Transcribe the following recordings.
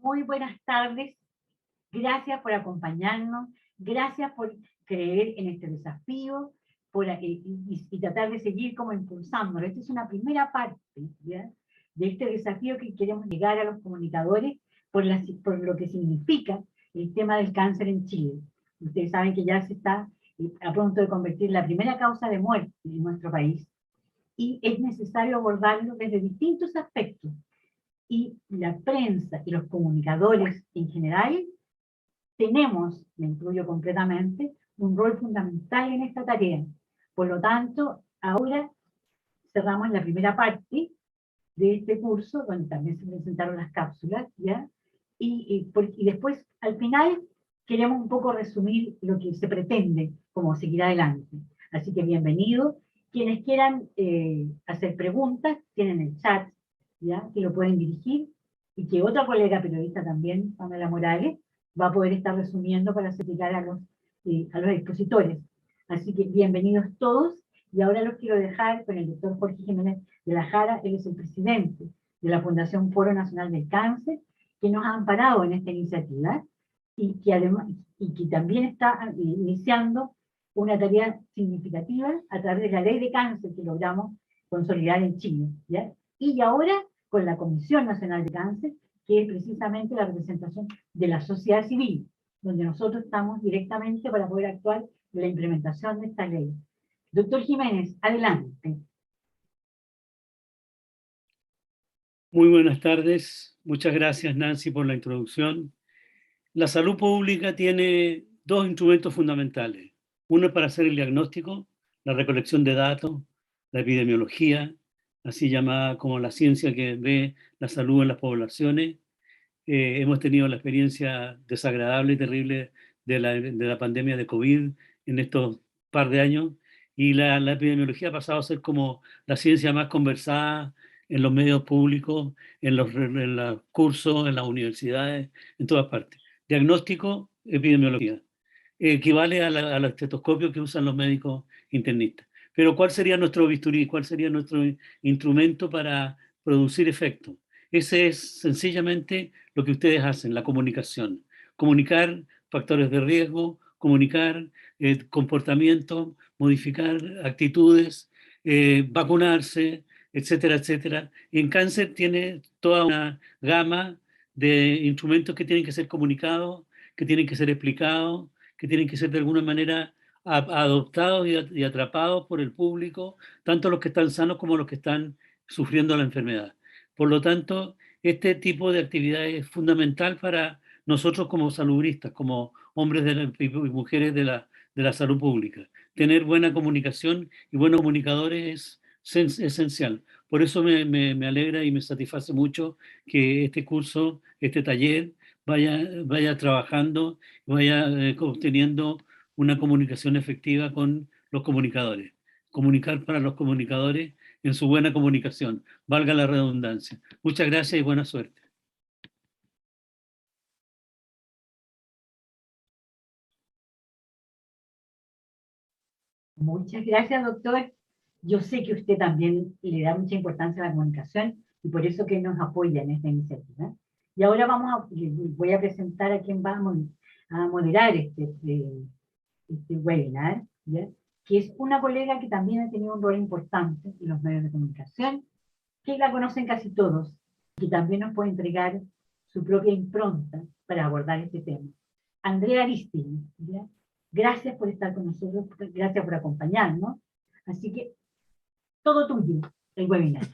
Muy buenas tardes. Gracias por acompañarnos. Gracias por creer en este desafío y tratar de seguir como impulsándolo. Esta es una primera parte, ¿ya?, de este desafío que queremos llegar a los comunicadores por lo que significa el tema del cáncer en Chile. Ustedes saben que ya se está a punto de convertir en la primera causa de muerte en nuestro país y es necesario abordarlo desde distintos aspectos. Y la prensa y los comunicadores en general tenemos, me incluyo completamente, un rol fundamental en esta tarea. Por lo tanto, ahora cerramos la primera parte de este curso, donde también se presentaron las cápsulas, ¿ya? Y después, al final, queremos un poco resumir lo que se pretende como seguir adelante. Así que bienvenidos. Quienes quieran hacer preguntas, tienen el chat, ¿ya?, que lo pueden dirigir, y que otra colega periodista también, Pamela Morales, va a poder estar resumiendo para explicar a los expositores. Así que bienvenidos todos, y ahora los quiero dejar con el doctor Jorge Jiménez de la Jara. Él es el presidente de la Fundación Foro Nacional del Cáncer, que nos ha amparado en esta iniciativa y que también está iniciando una tarea significativa a través de la ley de cáncer que logramos consolidar en Chile, ¿ya? Y ahora con la Comisión Nacional de Cáncer, que es precisamente la representación de la sociedad civil, donde nosotros estamos directamente para poder actuar en la implementación de esta ley. Doctor Jiménez, adelante. Muy buenas tardes. Muchas gracias, Nancy, por la introducción. La salud pública tiene dos instrumentos fundamentales. Uno para hacer el diagnóstico, la recolección de datos, la epidemiología, así llamada como la ciencia que ve la salud en las poblaciones. Hemos tenido la experiencia desagradable y terrible de la pandemia de COVID en estos par de años, y la epidemiología ha pasado a ser como la ciencia más conversada en los medios públicos, en los cursos, en las universidades, en todas partes. Diagnóstico, epidemiología. Equivale al estetoscopio que usan los médicos internistas. Pero ¿cuál sería nuestro bisturí? ¿Cuál sería nuestro instrumento para producir efecto? Ese es sencillamente lo que ustedes hacen, la comunicación. Comunicar factores de riesgo, comunicar comportamiento, modificar actitudes, vacunarse, etcétera, etcétera. Y en cáncer tiene toda una gama de instrumentos que tienen que ser comunicados, que tienen que ser explicados, que tienen que ser de alguna manera adoptados y atrapados por el público, tanto los que están sanos como los que están sufriendo la enfermedad. Por lo tanto, este tipo de actividad es fundamental para nosotros como salubristas, como hombres y mujeres de la salud pública. Tener buena comunicación y buenos comunicadores es esencial. Por eso me alegra y me satisface mucho que este curso, este taller, vaya trabajando, vaya obteniendo una comunicación efectiva con los comunicadores. Comunicar para los comunicadores en su buena comunicación, valga la redundancia. Muchas gracias y buena suerte. Muchas gracias, doctor. Yo sé que usted también le da mucha importancia a la comunicación y por eso que nos apoya en esta iniciativa. Y ahora voy a presentar a quien va a moderar este webinar, ¿ya?, que es una colega que también ha tenido un rol importante en los medios de comunicación, que la conocen casi todos, que también nos puede entregar su propia impronta para abordar este tema. Andrea Aristide, ¿ya? Gracias por estar con nosotros, gracias por acompañarnos. Así que todo tuyo, el webinar.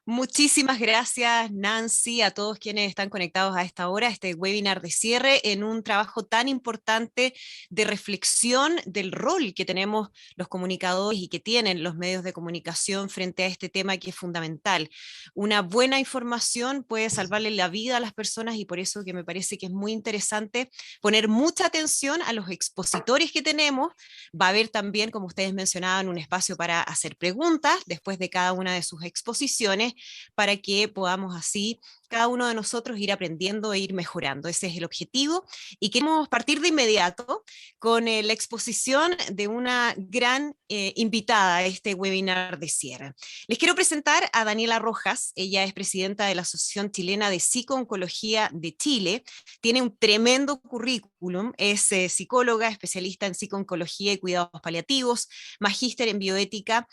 Muchísimas gracias, Nancy, a todos quienes están conectados a esta hora, este webinar de cierre en un trabajo tan importante de reflexión del rol que tenemos los comunicadores y que tienen los medios de comunicación frente a este tema que es fundamental. Una buena información puede salvarle la vida a las personas y por eso que me parece que es muy interesante poner mucha atención a los expositores que tenemos. Va a haber también, como ustedes mencionaban, un espacio para hacer preguntas después de cada una de sus exposiciones, para que podamos así cada uno de nosotros ir aprendiendo e ir mejorando. Ese es el objetivo y queremos partir de inmediato con la exposición de una gran invitada a este webinar de cierre. Les quiero presentar a Daniela Rojas. Ella es presidenta de la Asociación Chilena de Psico-Oncología de Chile. Tiene un tremendo currículum, es psicóloga, especialista en psico-oncología y cuidados paliativos, magíster en bioética,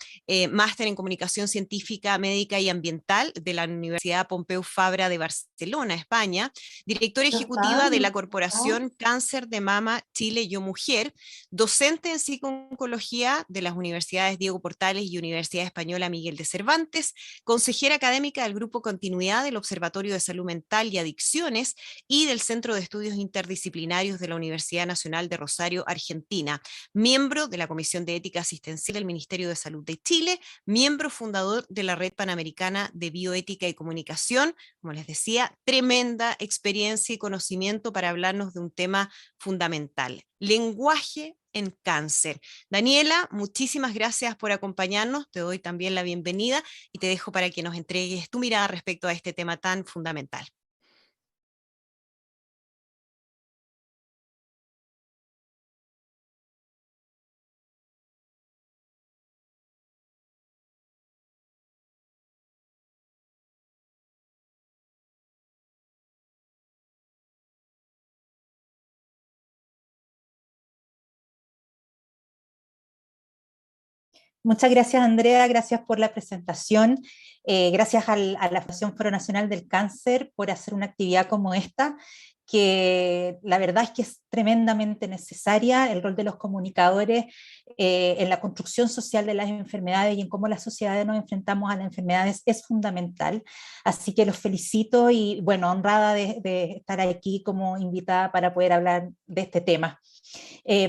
máster en comunicación científica, médica y ambiental de la Universidad Pompeu Fabra de Barcelona, España, directora ejecutiva de la Corporación Cáncer de Mama Chile Yo Mujer, docente en psico-oncología de las Universidades Diego Portales y Universidad Española Miguel de Cervantes, consejera académica del Grupo Continuidad del Observatorio de Salud Mental y Adicciones y del Centro de Estudios Interdisciplinarios de la Universidad Nacional de Rosario, Argentina, miembro de la Comisión de Ética Asistencial del Ministerio de Salud de Chile, miembro fundador de la Red Panamericana de Bioética y Comunicación. Como les decía, tremenda experiencia y conocimiento para hablarnos de un tema fundamental: lenguaje en cáncer. Daniela, muchísimas gracias por acompañarnos, te doy también la bienvenida y te dejo para que nos entregues tu mirada respecto a este tema tan fundamental. Muchas gracias, Andrea, gracias por la presentación, gracias a la Fundación Foro Nacional del Cáncer por hacer una actividad como esta, que la verdad es que es tremendamente necesaria. El rol de los comunicadores en la construcción social de las enfermedades y en cómo las sociedades nos enfrentamos a las enfermedades es fundamental, así que los felicito y bueno, honrada de estar aquí como invitada para poder hablar de este tema.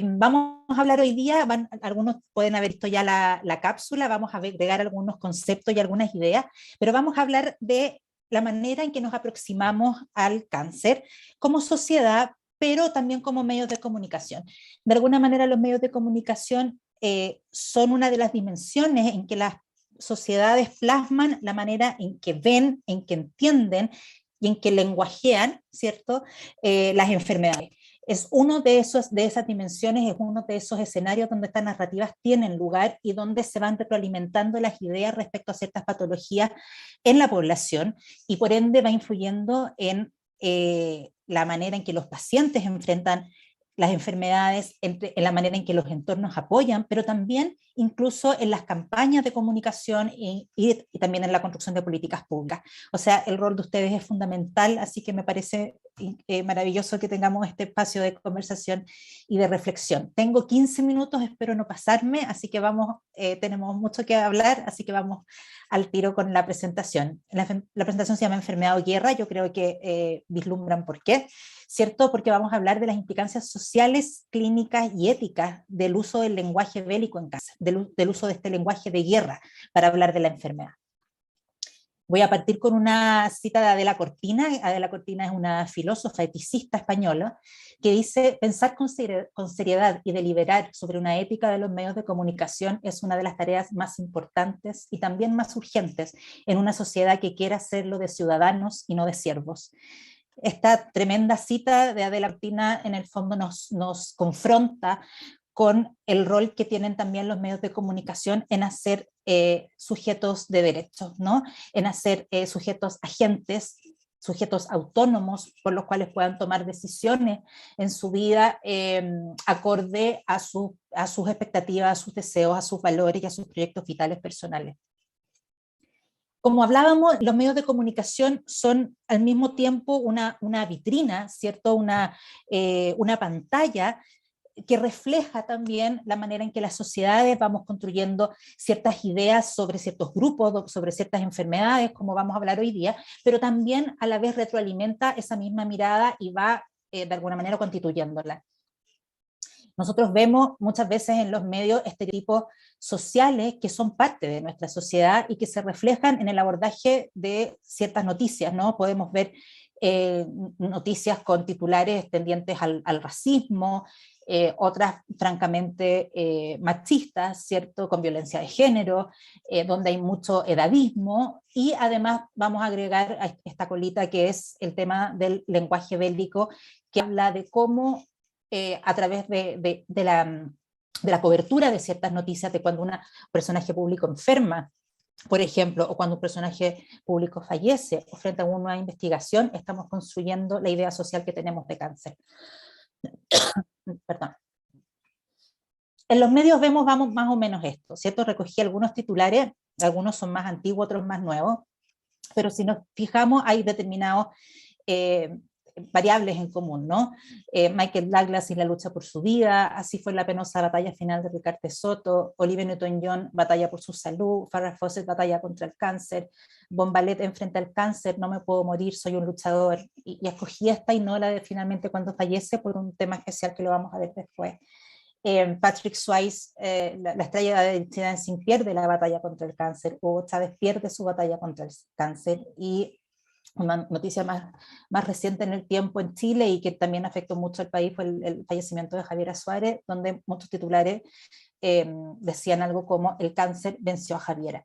Vamos a hablar hoy día, algunos pueden haber visto ya la cápsula, vamos a agregar algunos conceptos y algunas ideas, pero vamos a hablar de la manera en que nos aproximamos al cáncer como sociedad, pero también como medios de comunicación. De alguna manera los medios de comunicación son una de las dimensiones en que las sociedades plasman la manera en que ven, en que entienden y en que lenguajean, ¿cierto?, las enfermedades. Es uno de esas dimensiones, es uno de esos escenarios donde estas narrativas tienen lugar y donde se van retroalimentando las ideas respecto a ciertas patologías en la población y por ende va influyendo en la manera en que los pacientes enfrentan las enfermedades, en la manera en que los entornos apoyan, pero también incluso en las campañas de comunicación y también en la construcción de políticas públicas. O sea, el rol de ustedes es fundamental, así que me parece maravilloso que tengamos este espacio de conversación y de reflexión. Tengo 15 minutos, espero no pasarme, así que tenemos mucho que hablar, así que vamos al tiro con la presentación. La presentación se llama Enfermedad o Guerra, yo creo que vislumbran por qué, ¿cierto? Porque vamos a hablar de las implicancias sociales, clínicas y éticas del uso del lenguaje bélico en cáncer, del uso de este lenguaje de guerra para hablar de la enfermedad. Voy a partir con una cita de Adela Cortina. Adela Cortina es una filósofa eticista española que dice: pensar con seriedad y deliberar sobre una ética de los medios de comunicación es una de las tareas más importantes y también más urgentes en una sociedad que quiera hacerlo de ciudadanos y no de siervos. Esta tremenda cita de Adela Cortina en el fondo nos confronta con el rol que tienen también los medios de comunicación en hacer sujetos de derechos, ¿no? En hacer sujetos agentes, sujetos autónomos por los cuales puedan tomar decisiones en su vida acorde a sus expectativas, a sus deseos, a sus valores y a sus proyectos vitales personales. Como hablábamos, los medios de comunicación son al mismo tiempo una vitrina, ¿cierto? Una pantalla que refleja también la manera en que las sociedades vamos construyendo ciertas ideas sobre ciertos grupos, sobre ciertas enfermedades, como vamos a hablar hoy día, pero también a la vez retroalimenta esa misma mirada y va de alguna manera constituyéndola. Nosotros vemos muchas veces en los medios estereotipos sociales que son parte de nuestra sociedad y que se reflejan en el abordaje de ciertas noticias, ¿no? Podemos ver noticias con titulares tendientes al racismo, otras francamente machistas, ¿cierto? Con violencia de género, donde hay mucho edadismo, y además vamos a agregar a esta colita que es el tema del lenguaje bélico, que habla de cómo a través de la cobertura de ciertas noticias, de cuando un personaje público enferma, por ejemplo, o cuando un personaje público fallece, o frente a una nueva investigación, estamos construyendo la idea social que tenemos de cáncer. Perdón. En los medios vemos más o menos esto, ¿cierto? Recogí algunos titulares, algunos son más antiguos, otros más nuevos, pero si nos fijamos hay determinados variables en común, ¿no? Michael Douglas y la lucha por su vida, así fue la penosa batalla final de Ricard Soto, Olivia Newton-John, batalla por su salud, Farrah Fawcett, batalla contra el cáncer, Bombalet enfrenta al cáncer, no me puedo morir, soy un luchador, y escogí esta y no la de finalmente cuando fallece por un tema especial que lo vamos a ver después. Patrick Swayze, la estrella de Dancing, pierde la batalla contra el cáncer, Hugo Chávez pierde su batalla contra el cáncer, y una noticia más reciente en el tiempo en Chile y que también afectó mucho al país fue el fallecimiento de Javiera Suárez, donde muchos titulares decían algo como el cáncer venció a Javiera.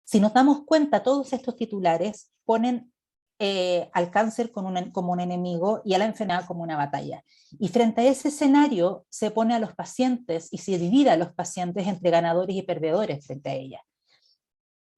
Si nos damos cuenta, todos estos titulares ponen al cáncer como un enemigo y a la enfermedad como una batalla. Y frente a ese escenario se pone a los pacientes y se divide a los pacientes entre ganadores y perdedores frente a ella.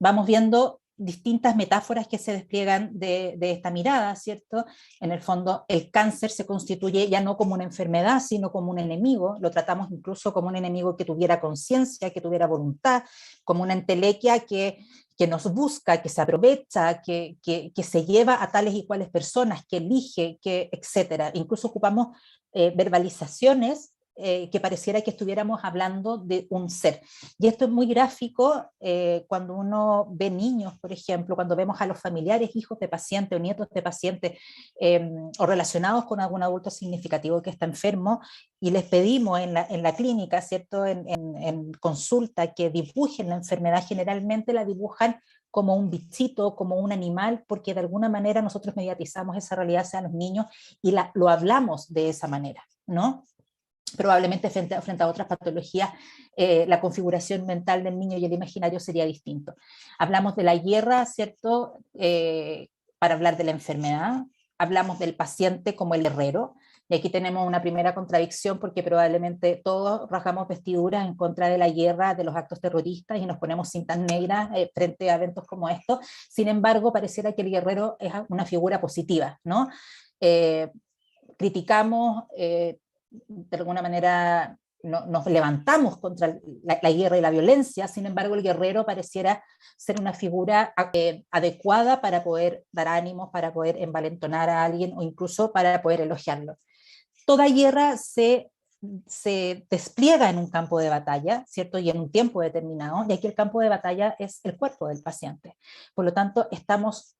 Vamos viendo distintas metáforas que se despliegan de esta mirada, ¿cierto? En el fondo, el cáncer se constituye ya no como una enfermedad, sino como un enemigo, lo tratamos incluso como un enemigo que tuviera conciencia, que tuviera voluntad, como una entelequia que nos busca, que se aprovecha, que se lleva a tales y cuales personas, que elige, etcétera. Incluso ocupamos verbalizaciones que pareciera que estuviéramos hablando de un ser. Y esto es muy gráfico cuando uno ve niños, por ejemplo, cuando vemos a los familiares, hijos de pacientes o nietos de pacientes o relacionados con algún adulto significativo que está enfermo, y les pedimos en la clínica, ¿cierto? En consulta, que dibujen la enfermedad. Generalmente la dibujan como un bichito, como un animal, porque de alguna manera nosotros mediatizamos esa realidad hacia los niños y lo hablamos de esa manera, ¿no? Probablemente frente a otras patologías la configuración mental del niño y el imaginario sería distinto. Hablamos de la guerra, ¿cierto? Para hablar de la enfermedad, hablamos del paciente como el guerrero, y aquí tenemos una primera contradicción porque probablemente todos rasgamos vestiduras en contra de la guerra, de los actos terroristas, y nos ponemos cintas negras frente a eventos como estos. Sin embargo, pareciera que el guerrero es una figura positiva, ¿no? Criticamos de alguna manera nos levantamos contra la guerra y la violencia, sin embargo el guerrero pareciera ser una figura adecuada para poder dar ánimos, para poder envalentonar a alguien o incluso para poder elogiarlo. Toda guerra se despliega en un campo de batalla, ¿cierto? Y en un tiempo determinado, y aquí el campo de batalla es el cuerpo del paciente. Por lo tanto, estamos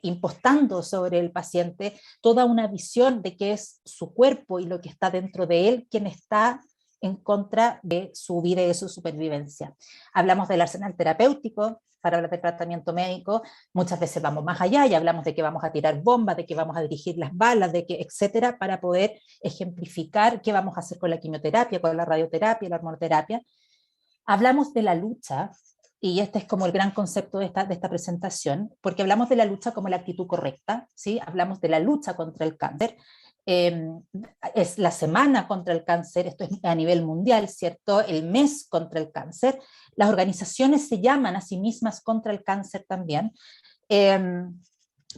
impostando sobre el paciente toda una visión de qué es su cuerpo y lo que está dentro de él, quien está en contra de su vida y de su supervivencia. Hablamos del arsenal terapéutico para hablar de tratamiento médico, muchas veces vamos más allá y hablamos de que vamos a tirar bombas, de que vamos a dirigir las balas, de que etcétera, para poder ejemplificar qué vamos a hacer con la quimioterapia, con la radioterapia, la hormonoterapia. Hablamos de la lucha, y este es como el gran concepto de esta presentación, porque hablamos de la lucha como la actitud correcta, ¿sí? Hablamos de la lucha contra el cáncer, es la semana contra el cáncer, esto es a nivel mundial, ¿cierto? El mes contra el cáncer, las organizaciones se llaman a sí mismas contra el cáncer también,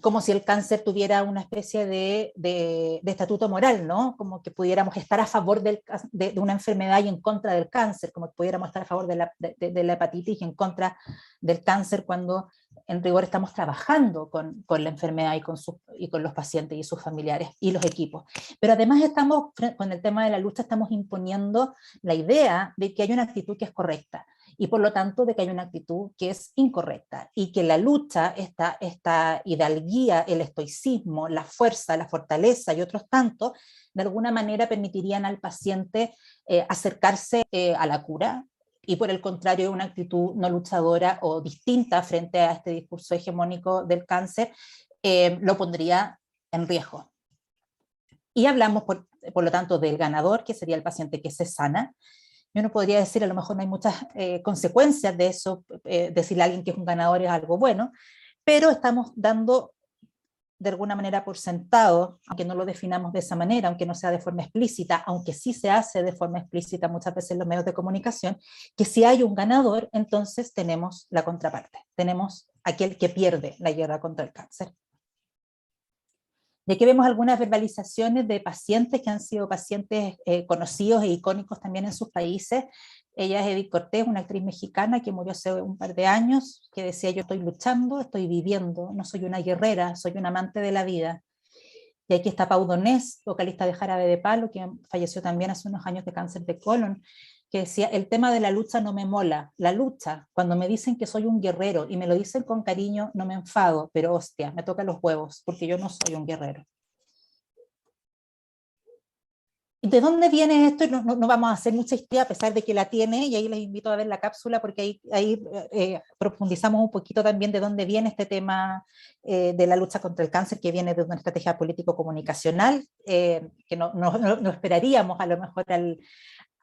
como si el cáncer tuviera una especie de estatuto moral, ¿no? Como que pudiéramos estar a favor de una enfermedad y en contra del cáncer, como que pudiéramos estar a favor de la hepatitis y en contra del cáncer, cuando en rigor estamos trabajando con la enfermedad y con los pacientes y sus familiares y los equipos. Pero además estamos, con el tema de la lucha, estamos imponiendo la idea de que hay una actitud que es correcta, y por lo tanto de que hay una actitud que es incorrecta, y que la lucha, esta hidalguía, el estoicismo, la fuerza, la fortaleza y otros tantos, de alguna manera permitirían al paciente acercarse a la cura, y por el contrario una actitud no luchadora o distinta frente a este discurso hegemónico del cáncer lo pondría en riesgo. Y hablamos, por lo tanto, del ganador, que sería el paciente que se sana. Yo no podría decir, a lo mejor no hay muchas consecuencias de eso, decirle a alguien que es un ganador es algo bueno, pero estamos dando de alguna manera por sentado, aunque no lo definamos de esa manera, aunque no sea de forma explícita, aunque sí se hace de forma explícita muchas veces en los medios de comunicación, que si hay un ganador, entonces tenemos la contraparte, tenemos aquel que pierde la guerra contra el cáncer. Y aquí vemos algunas verbalizaciones de pacientes que han sido pacientes conocidos e icónicos también en sus países. Ella es Edith Cortés, una actriz mexicana que murió hace un par de años, que decía: yo estoy luchando, estoy viviendo, no soy una guerrera, soy una amante de la vida. Y aquí está Pau Donés, vocalista de Jarabe de Palo, que falleció también hace unos años de cáncer de colon, que decía: el tema de la lucha no me mola, la lucha, cuando me dicen que soy un guerrero y me lo dicen con cariño, no me enfado, pero hostia, me toca los huevos, porque yo no soy un guerrero. ¿De dónde viene esto? No vamos a hacer mucha historia, a pesar de que la tiene, y ahí les invito a ver la cápsula, porque ahí profundizamos un poquito también de dónde viene este tema de la lucha contra el cáncer, que viene de una estrategia político-comunicacional, que no esperaríamos a lo mejor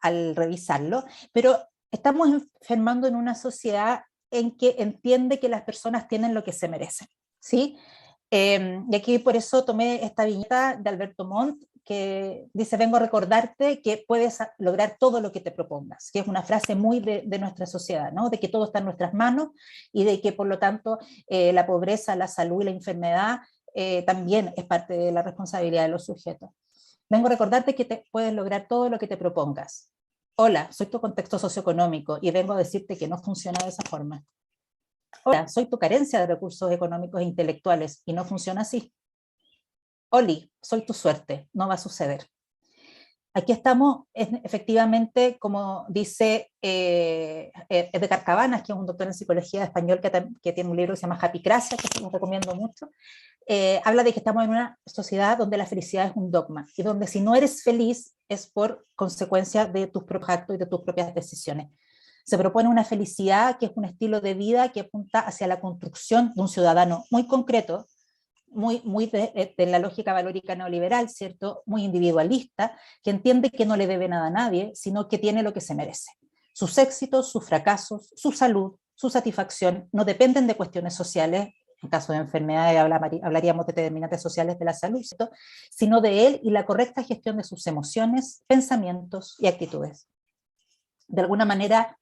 al revisarlo, pero estamos enfermando en una sociedad en que entiende que las personas tienen lo que se merecen, ¿sí? Y aquí por eso tomé esta viñeta de Alberto Montt, que dice: vengo a recordarte que puedes lograr todo lo que te propongas, que es una frase muy de nuestra sociedad, ¿no? De que todo está en nuestras manos y de que por lo tanto la pobreza, la salud y la enfermedad también es parte de la responsabilidad de los sujetos. Vengo a recordarte que puedes lograr todo lo que te propongas. Hola, soy tu contexto socioeconómico y vengo a decirte que no funciona de esa forma. Hola, soy tu carencia de recursos económicos e intelectuales y no funciona así. Oli, soy tu suerte, no va a suceder. Aquí estamos, efectivamente, como dice Edgar Cabanas, que es un doctor en psicología español que tiene un libro que se llama Happycracia, que se los recomiendo mucho. Habla de que estamos en una sociedad donde la felicidad es un dogma y donde si no eres feliz es por consecuencia de tus propios actos y de tus propias decisiones. Se propone una felicidad que es un estilo de vida que apunta hacia la construcción de un ciudadano muy concreto, muy de la lógica valórica neoliberal, ¿cierto? Muy individualista, que entiende que no le debe nada a nadie, sino que tiene lo que se merece. Sus éxitos, sus fracasos, su salud, su satisfacción no dependen de cuestiones sociales. En caso de enfermedades hablaríamos de determinantes sociales de la salud, ¿cierto? Sino de él y la correcta gestión de sus emociones, pensamientos y actitudes. De alguna manera,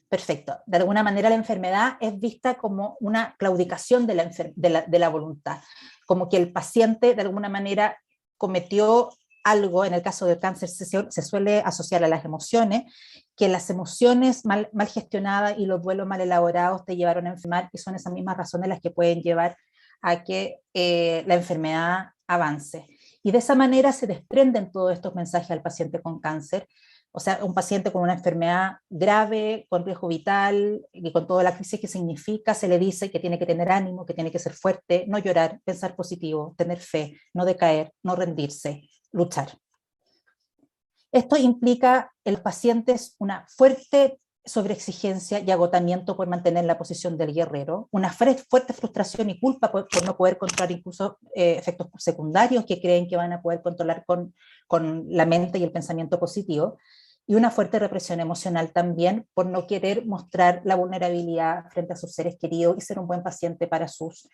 perfecto, de alguna manera la enfermedad es vista como una claudicación de la voluntad, como que el paciente de alguna manera cometió algo. En el caso del cáncer se suele asociar a las emociones, que las emociones mal gestionadas y los duelos mal elaborados te llevaron a enfermar, y son esas mismas razones las que pueden llevar a que la enfermedad avance. Y de esa manera se desprenden todos estos mensajes al paciente con cáncer. O sea, un paciente con una enfermedad grave, con riesgo vital y con toda la crisis que significa, se le dice que tiene que tener ánimo, que tiene que ser fuerte, no llorar, pensar positivo, tener fe, no decaer, no rendirse, luchar. Esto implica en los pacientes una fuerte sobreexigencia y agotamiento por mantener la posición del guerrero, una fuerte frustración y culpa por no poder controlar incluso efectos secundarios que creen que van a poder controlar con la mente y el pensamiento positivo, y una fuerte represión emocional también por no querer mostrar la vulnerabilidad frente a sus seres queridos y ser un buen paciente para sus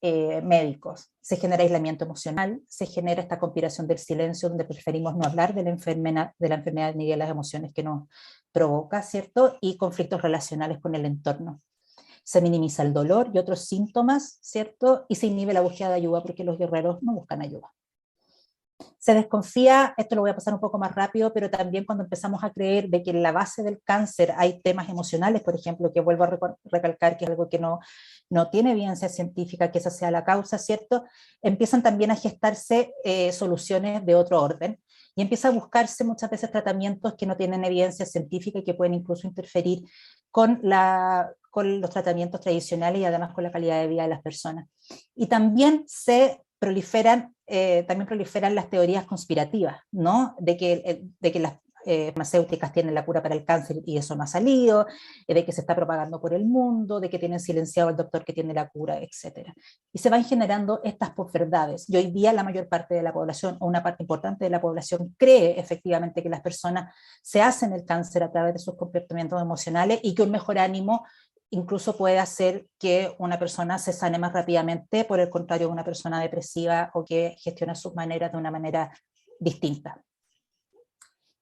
médicos. Se genera aislamiento emocional, se genera esta conspiración del silencio, donde preferimos no hablar de la enfermedad ni de las emociones que nos provoca, ¿cierto? Y conflictos relacionales con el entorno. Se minimiza el dolor y otros síntomas, ¿cierto? Y se inhibe la búsqueda de ayuda porque los guerreros no buscan ayuda. Se desconfía, esto lo voy a pasar un poco más rápido, pero también cuando empezamos a creer de que en la base del cáncer hay temas emocionales, por ejemplo, que vuelvo a recalcar que es algo que no tiene evidencia científica que esa sea la causa, ¿cierto? Empiezan también a gestarse soluciones de otro orden y empieza a buscarse muchas veces tratamientos que no tienen evidencia científica y que pueden incluso interferir con los tratamientos tradicionales y además con la calidad de vida de las personas. Y también proliferan las teorías conspirativas, ¿no? De que farmacéuticas tienen la cura para el cáncer y eso no ha salido, de que se está propagando por el mundo, de que tienen silenciado al doctor que tiene la cura, etc. Y se van generando estas posverdades. Y hoy día la mayor parte de la población, o una parte importante de la población, cree efectivamente que las personas se hacen el cáncer a través de sus comportamientos emocionales y que un mejor ánimo incluso puede hacer que una persona se sane más rápidamente, por el contrario de una persona depresiva o que gestiona sus maneras de una manera distinta.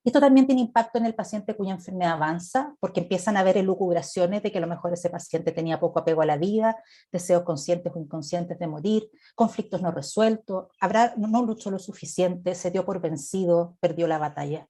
Esto también tiene impacto en el paciente cuya enfermedad avanza, porque empiezan a haber elucubraciones de que a lo mejor ese paciente tenía poco apego a la vida, deseos conscientes o inconscientes de morir, conflictos no resueltos, no luchó lo suficiente, se dio por vencido, perdió la batalla.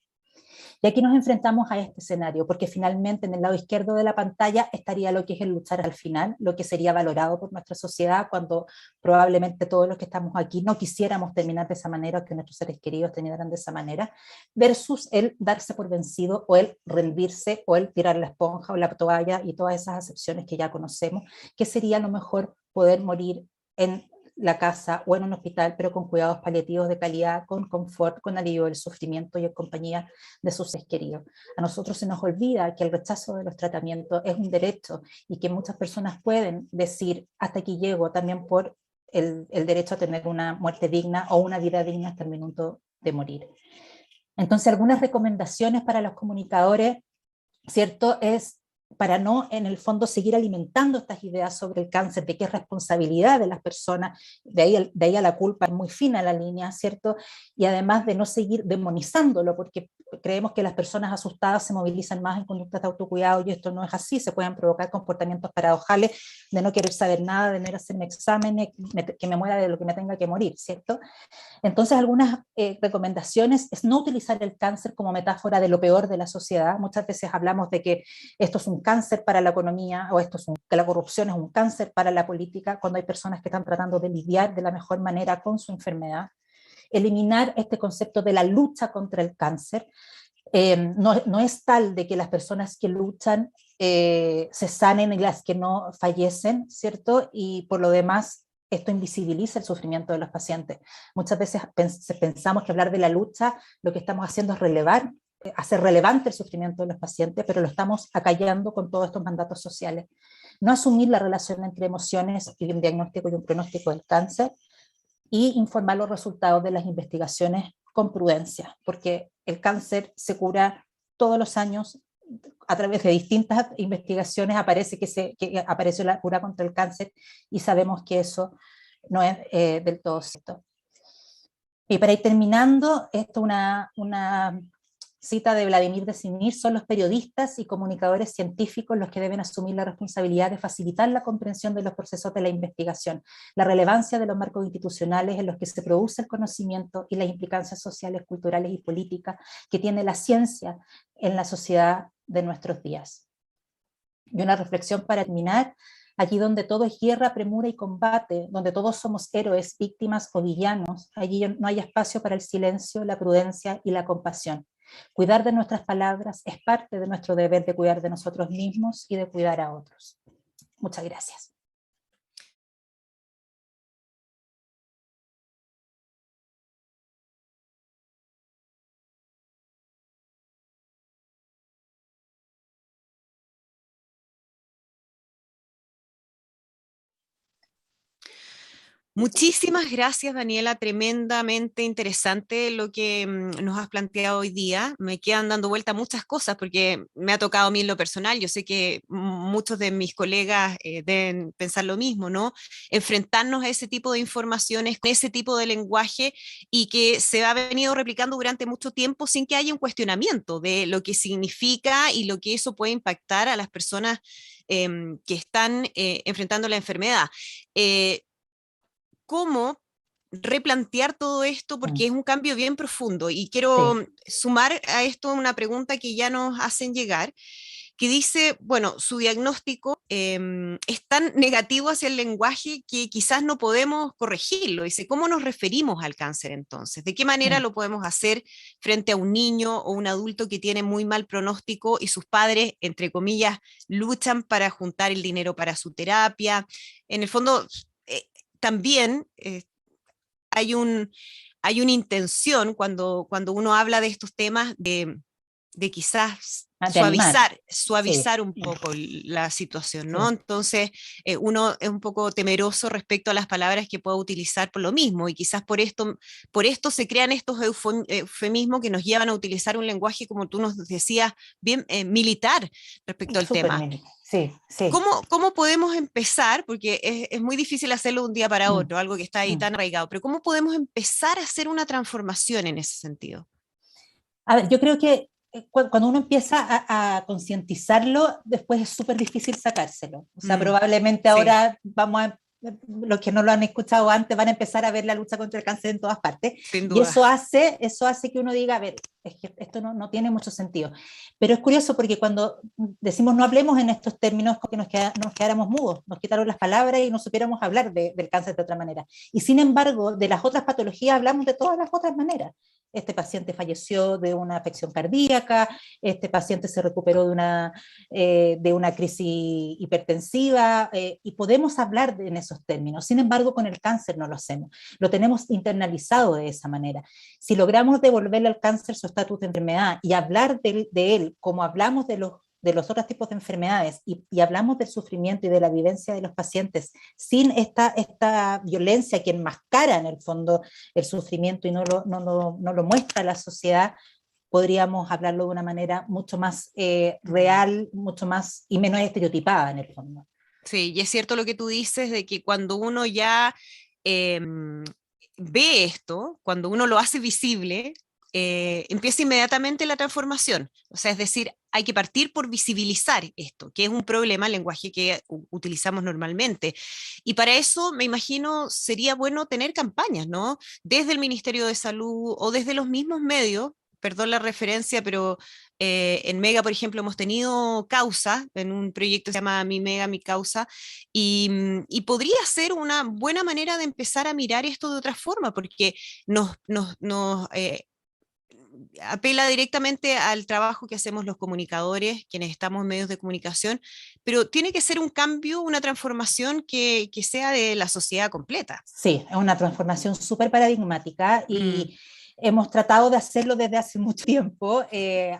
Y aquí nos enfrentamos a este escenario, porque finalmente en el lado izquierdo de la pantalla estaría lo que es el luchar al final, lo que sería valorado por nuestra sociedad, cuando probablemente todos los que estamos aquí no quisiéramos terminar de esa manera, o que nuestros seres queridos terminaran de esa manera, versus el darse por vencido, o el rendirse, o el tirar la esponja o la toalla, y todas esas acepciones que ya conocemos, que sería a lo mejor poder morir en la casa o en un hospital, pero con cuidados paliativos de calidad, con confort, con alivio del sufrimiento y en compañía de sus seres queridos. A nosotros se nos olvida que el rechazo de los tratamientos es un derecho y que muchas personas pueden decir hasta aquí llego, también por el derecho a tener una muerte digna o una vida digna hasta el minuto de morir. Entonces, algunas recomendaciones para los comunicadores, ¿cierto? Es para no, en el fondo, seguir alimentando estas ideas sobre el cáncer, de que es responsabilidad de las personas, de ahí a la culpa, es muy fina la línea, ¿cierto? Y además de no seguir demonizándolo, porque creemos que las personas asustadas se movilizan más en conductas de autocuidado, y esto no es así, se pueden provocar comportamientos paradojales de no querer saber nada, de no ir a hacerme exámenes, que me muera de lo que me tenga que morir, ¿cierto? Entonces, algunas recomendaciones es no utilizar el cáncer como metáfora de lo peor de la sociedad. Muchas veces hablamos de que esto es un cáncer para la economía, o que la corrupción es un cáncer para la política, cuando hay personas que están tratando de lidiar de la mejor manera con su enfermedad. Eliminar este concepto de la lucha contra el cáncer. No es tal de que las personas que luchan se sanen y las que no fallecen, ¿cierto? Y por lo demás, esto invisibiliza el sufrimiento de los pacientes. Muchas veces pensamos que hablar de la lucha, lo que estamos haciendo es hacer relevante el sufrimiento de los pacientes, pero lo estamos acallando con todos estos mandatos sociales. No asumir la relación entre emociones y un diagnóstico y un pronóstico del cáncer, y informar los resultados de las investigaciones con prudencia, porque el cáncer se cura todos los años. A través de distintas investigaciones aparece que apareció la cura contra el cáncer, y sabemos que eso no es del todo cierto. Y para ir terminando, esto una cita de Vladimir de Simir: son los periodistas y comunicadores científicos los que deben asumir la responsabilidad de facilitar la comprensión de los procesos de la investigación, la relevancia de los marcos institucionales en los que se produce el conocimiento y las implicancias sociales, culturales y políticas que tiene la ciencia en la sociedad de nuestros días. Y una reflexión para terminar: allí donde todo es guerra, premura y combate, donde todos somos héroes, víctimas o villanos, allí no hay espacio para el silencio, la prudencia y la compasión. Cuidar de nuestras palabras es parte de nuestro deber de cuidar de nosotros mismos y de cuidar a otros. Muchas gracias. Muchísimas gracias, Daniela. Tremendamente interesante lo que nos has planteado hoy día. Me quedan dando vuelta muchas cosas porque me ha tocado a mí en lo personal. Yo sé que muchos de mis colegas deben pensar lo mismo, ¿no? Enfrentarnos a ese tipo de informaciones, con ese tipo de lenguaje, y que se ha venido replicando durante mucho tiempo sin que haya un cuestionamiento de lo que significa y lo que eso puede impactar a las personas que están enfrentando la enfermedad. ¿Cómo replantear todo esto? Porque es un cambio bien profundo, y quiero sumar a esto una pregunta que ya nos hacen llegar, que dice, bueno, su diagnóstico es tan negativo hacia el lenguaje que quizás no podemos corregirlo. Dice, ¿cómo nos referimos al cáncer entonces? ¿De qué manera lo podemos hacer frente a un niño o un adulto que tiene muy mal pronóstico y sus padres, entre comillas, luchan para juntar el dinero para su terapia? En el fondo, también hay una intención cuando uno habla de estos temas de de quizás de animar. suavizar Sí, un poco la situación, ¿no? sí. Entonces, uno es un poco temeroso respecto a las palabras que pueda utilizar por lo mismo, y quizás por esto se crean estos eufemismos que nos llevan a utilizar un lenguaje, como tú nos decías, bien militar respecto al Súper tema. mini. Sí, sí. ¿Cómo podemos empezar? Porque es muy difícil hacerlo de un día para Mm, otro, algo que está ahí mm. tan arraigado, pero ¿cómo podemos empezar a hacer una transformación en ese sentido? A ver, yo creo que cuando uno empieza a concientizarlo, después es súper difícil sacárselo. O sea, Mm, probablemente sí, ahora los que no lo han escuchado antes van a empezar a ver la lucha contra el cáncer en todas partes. sin Y duda. eso hace que uno diga, a ver, es que esto no tiene mucho sentido. Pero es curioso porque cuando decimos no hablemos en estos términos, es porque nos quedáramos mudos, nos quitaron las palabras y no supiéramos hablar del cáncer de otra manera. Y sin embargo, de las otras patologías hablamos de todas las otras maneras. Este paciente falleció de una afección cardíaca, este paciente se recuperó de una crisis hipertensiva, y podemos hablar en esos términos. Sin embargo, con el cáncer no lo hacemos, lo tenemos internalizado de esa manera. Si logramos devolverle al cáncer su estatus de enfermedad y hablar de él como hablamos de los otros tipos de enfermedades y hablamos del sufrimiento y de la vivencia de los pacientes sin esta violencia que enmascara en el fondo el sufrimiento y no lo muestra a la sociedad, podríamos hablarlo de una manera mucho más real, mucho más y menos estereotipada en el fondo. Sí, y es cierto lo que tú dices de que cuando uno ya ve esto, cuando uno lo hace visible, empieza inmediatamente la transformación. O sea, es decir, hay que partir por visibilizar esto, que es un problema, el lenguaje que utilizamos normalmente. Y para eso, me imagino, sería bueno tener campañas, ¿no? Desde el Ministerio de Salud o desde los mismos medios, perdón la referencia, pero en Mega, por ejemplo, hemos tenido Causa, en un proyecto que se llama Mi Mega, Mi Causa, y podría ser una buena manera de empezar a mirar esto de otra forma, porque nos apela directamente al trabajo que hacemos los comunicadores, quienes estamos en medios de comunicación, pero tiene que ser un cambio, una transformación que sea de la sociedad completa. Sí, es una transformación súper paradigmática Mm, y hemos tratado de hacerlo desde hace mucho tiempo.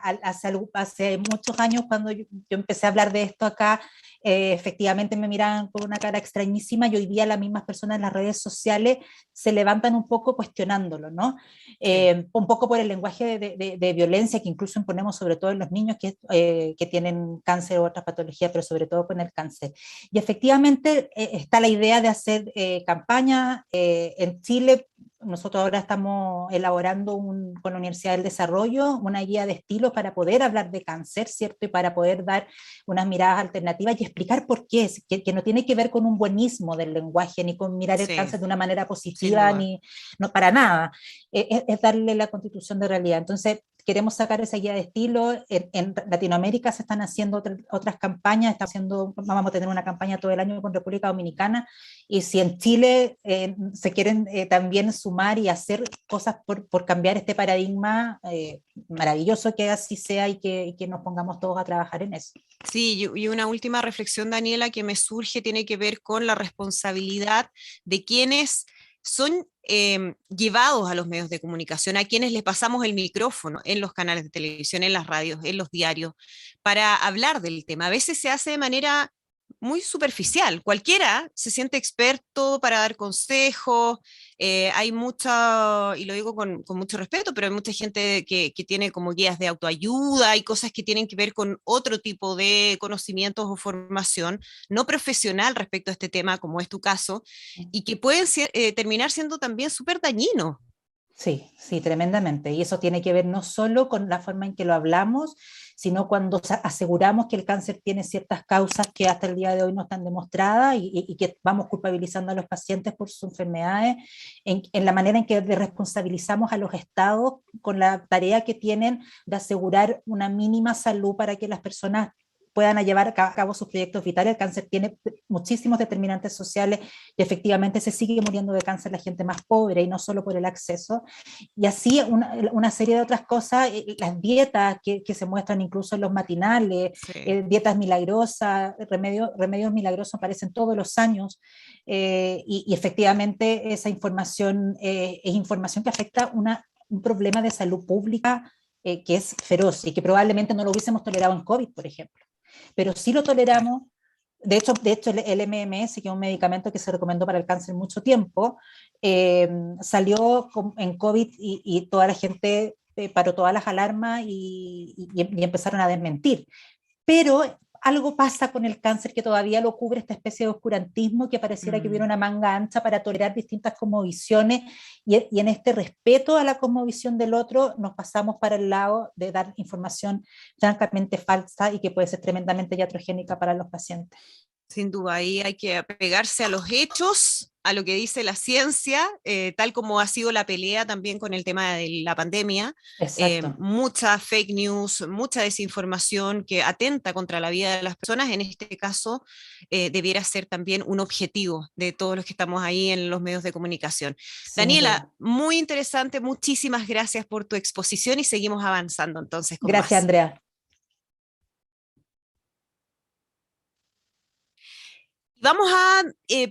Hace muchos años, cuando yo empecé a hablar de esto acá, efectivamente me miraban con una cara extrañísima y hoy día las mismas personas en las redes sociales se levantan un poco cuestionándolo, ¿no? sí. Un poco por el lenguaje de violencia que incluso imponemos sobre todo en los niños que tienen cáncer u otras patologías, pero sobre todo con el cáncer. Y efectivamente está la idea de hacer campañas. En Chile, nosotros ahora estamos elaborando con la Universidad del Desarrollo una guía de estilos para poder hablar de cáncer, ¿cierto? Y para poder dar unas miradas alternativas y explicar por qué, que no tiene que ver con un buenismo del lenguaje, ni con mirar el Sí, cáncer de una manera sin positiva, duda. ni no, para nada. Es darle la constitución de realidad. Entonces, queremos sacar esa guía de estilo. En Latinoamérica se están haciendo otras campañas, vamos a tener una campaña todo el año con República Dominicana, y si en Chile se quieren también sumar y hacer cosas por cambiar este paradigma, maravilloso que así sea y que nos pongamos todos a trabajar en eso. Sí, y una última reflexión, Daniela, que me surge tiene que ver con la responsabilidad de quienes son llevados a los medios de comunicación, a quienes les pasamos el micrófono en los canales de televisión, en las radios, en los diarios, para hablar del tema. A veces se hace de manera muy superficial. Cualquiera se siente experto para dar consejos. Hay mucha, y lo digo con mucho respeto, pero hay mucha gente que tiene como guías de autoayuda y cosas que tienen que ver con otro tipo de conocimientos o formación no profesional respecto a este tema, como es tu caso, y que pueden terminar siendo también súper dañinos. Sí, sí, tremendamente. Y eso tiene que ver no solo con la forma en que lo hablamos, sino cuando aseguramos que el cáncer tiene ciertas causas que hasta el día de hoy no están demostradas y que vamos culpabilizando a los pacientes por sus enfermedades, en la manera en que responsabilizamos a los estados con la tarea que tienen de asegurar una mínima salud para que las personas puedan llevar a cabo sus proyectos vitales. El cáncer tiene muchísimos determinantes sociales y efectivamente se sigue muriendo de cáncer la gente más pobre y no solo por el acceso. Y así una serie de otras cosas, las dietas que se muestran incluso en los matinales, Sí. dietas milagrosas, remedios milagrosos aparecen todos los años, y efectivamente esa información es información que afecta un problema de salud pública que es feroz y que probablemente no lo hubiésemos tolerado en COVID, por ejemplo. Pero sí lo toleramos. De hecho el MMS, que es un medicamento que se recomendó para el cáncer mucho tiempo, salió en COVID y toda la gente paró todas las alarmas y empezaron a desmentir. Pero algo pasa con el cáncer que todavía lo cubre esta especie de oscurantismo que pareciera que hubiera una manga ancha para tolerar distintas cosmovisiones y en este respeto a la cosmovisión del otro nos pasamos para el lado de dar información francamente falsa y que puede ser tremendamente iatrogénica para los pacientes. Sin duda, ahí hay que apegarse a los hechos, a lo que dice la ciencia, tal como ha sido la pelea también con el tema de la pandemia. Mucha fake news, mucha desinformación que atenta contra la vida de las personas, en este caso debiera ser también un objetivo de todos los que estamos ahí en los medios de comunicación. Daniela, muy interesante, muchísimas gracias por tu exposición y seguimos avanzando entonces con Gracias, más. Andrea. Vamos a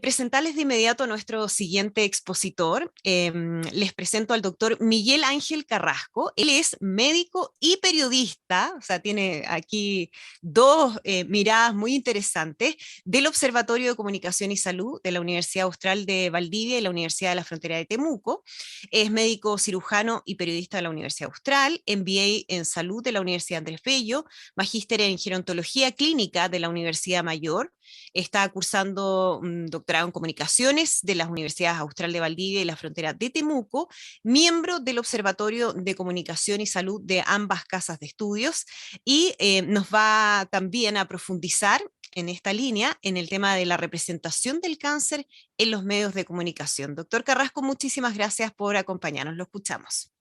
presentarles de inmediato a nuestro siguiente expositor. Les presento al doctor Miguel Ángel Carrasco. Él es médico y periodista, o sea, tiene aquí dos miradas muy interesantes del Observatorio de Comunicación y Salud de la Universidad Austral de Valdivia y la Universidad de la Frontera de Temuco. Es médico cirujano y periodista de la Universidad Austral, MBA en Salud de la Universidad Andrés Bello, magíster en Gerontología Clínica de la Universidad Mayor. Está cursando un doctorado en comunicaciones de las Universidades Austral de Valdivia y la Frontera de Temuco, miembro del Observatorio de Comunicación y Salud de ambas casas de estudios, y nos va también a profundizar en esta línea en el tema de la representación del cáncer en los medios de comunicación. Doctor Carrasco, muchísimas gracias por acompañarnos. Lo escuchamos.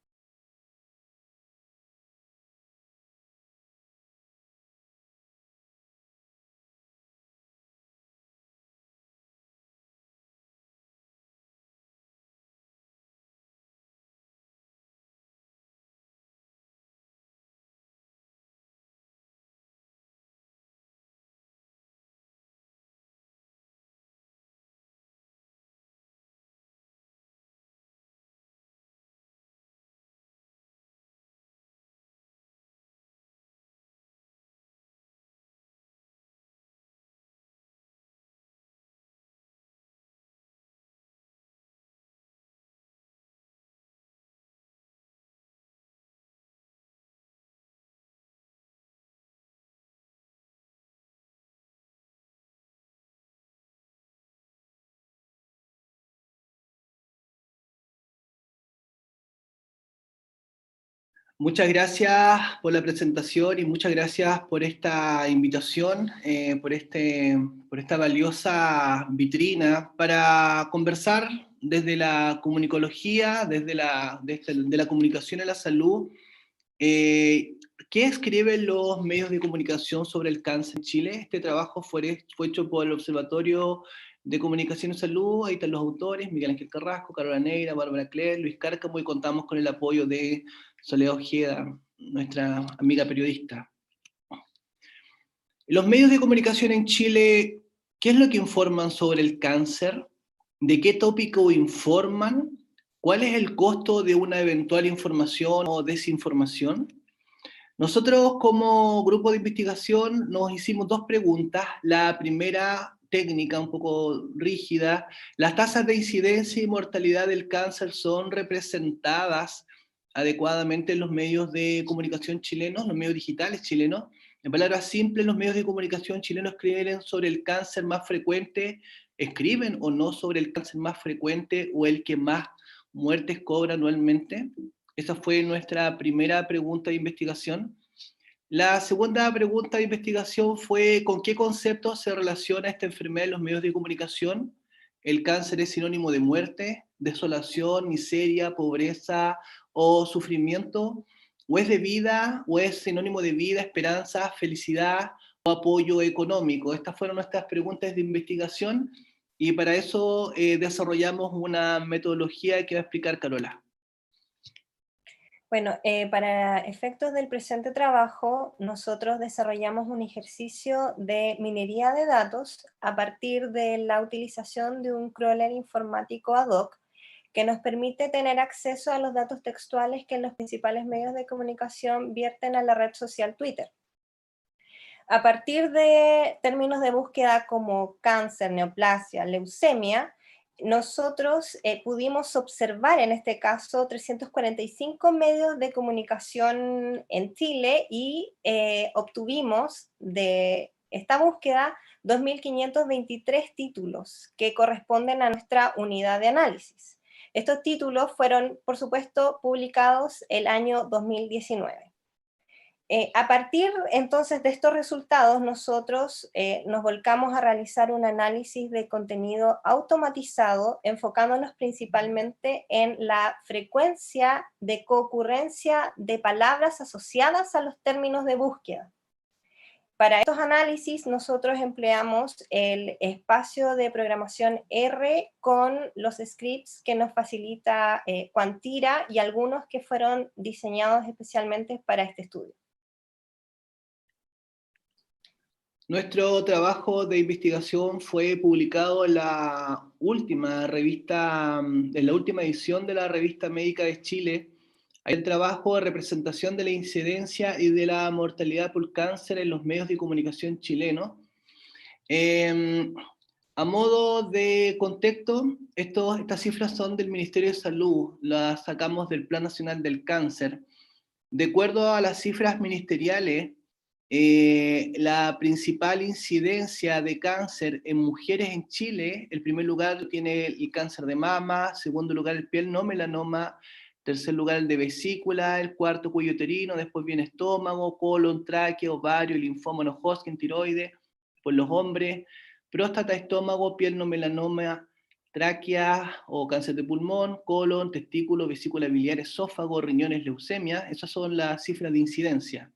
Muchas gracias por la presentación y muchas gracias por esta invitación, por esta valiosa vitrina para conversar desde la comunicología, de la comunicación en la salud. ¿Qué escriben los medios de comunicación sobre el cáncer en Chile? Este trabajo fue hecho por el Observatorio de Comunicación y Salud. Ahí están los autores: Miguel Ángel Carrasco, Carola Neira, Bárbara Cler, Luis Cárcamo, y contamos con el apoyo de Soledad Ojeda, nuestra amiga periodista. Los medios de comunicación en Chile, ¿qué es lo que informan sobre el cáncer? ¿De qué tópico informan? ¿Cuál es el costo de una eventual información o desinformación? Nosotros, como grupo de investigación, nos hicimos dos preguntas. La primera, técnica, un poco rígida: ¿las tasas de incidencia y mortalidad del cáncer son representadas adecuadamente en los medios de comunicación chilenos, los medios digitales chilenos? En palabras simples, los medios de comunicación chilenos escriben sobre el cáncer más frecuente, escriben o no sobre el cáncer más frecuente o el que más muertes cobra anualmente. Esa fue nuestra primera pregunta de investigación. La segunda pregunta de investigación fue: ¿con qué conceptos se relaciona esta enfermedad en los medios de comunicación? ¿El cáncer es sinónimo de muerte, desolación, miseria, pobreza o sufrimiento? ¿O es de vida, o es sinónimo de vida, esperanza, felicidad o apoyo económico? Estas fueron nuestras preguntas de investigación y para eso desarrollamos una metodología que va a explicar Carola. Bueno, para efectos del presente trabajo, nosotros desarrollamos un ejercicio de minería de datos a partir de la utilización de un crawler informático ad hoc que nos permite tener acceso a los datos textuales que los principales medios de comunicación vierten a la red social Twitter. A partir de términos de búsqueda como cáncer, neoplasia, leucemia, nosotros pudimos observar en este caso 345 medios de comunicación en Chile y obtuvimos de esta búsqueda 2.523 títulos que corresponden a nuestra unidad de análisis. Estos títulos fueron, por supuesto, publicados el año 2019. A partir entonces de estos resultados, nosotros nos volcamos a realizar un análisis de contenido automatizado, enfocándonos principalmente en la frecuencia de concurrencia de palabras asociadas a los términos de búsqueda. Para estos análisis, nosotros empleamos el espacio de programación R con los scripts que nos facilita Quantira y algunos que fueron diseñados especialmente para este estudio. Nuestro trabajo de investigación fue publicado en la última revista, en la última edición de la Revista Médica de Chile. Hay el trabajo de representación de la incidencia y de la mortalidad por cáncer en los medios de comunicación chilenos. A modo de contexto, estas cifras son del Ministerio de Salud, las sacamos del Plan Nacional del Cáncer. De acuerdo a las cifras ministeriales, la principal incidencia de cáncer en mujeres en Chile, el primer lugar tiene el cáncer de mama, segundo lugar el piel no melanoma, tercer lugar el de vesícula, el cuarto cuello uterino, después viene estómago, colon, tráquea, ovario, linfoma no Hodgkin, tiroides, por los hombres, próstata, estómago, piel no melanoma, tráquea o cáncer de pulmón, colon, testículo, vesícula biliar, esófago, riñones, leucemia. Esas son las cifras de incidencia.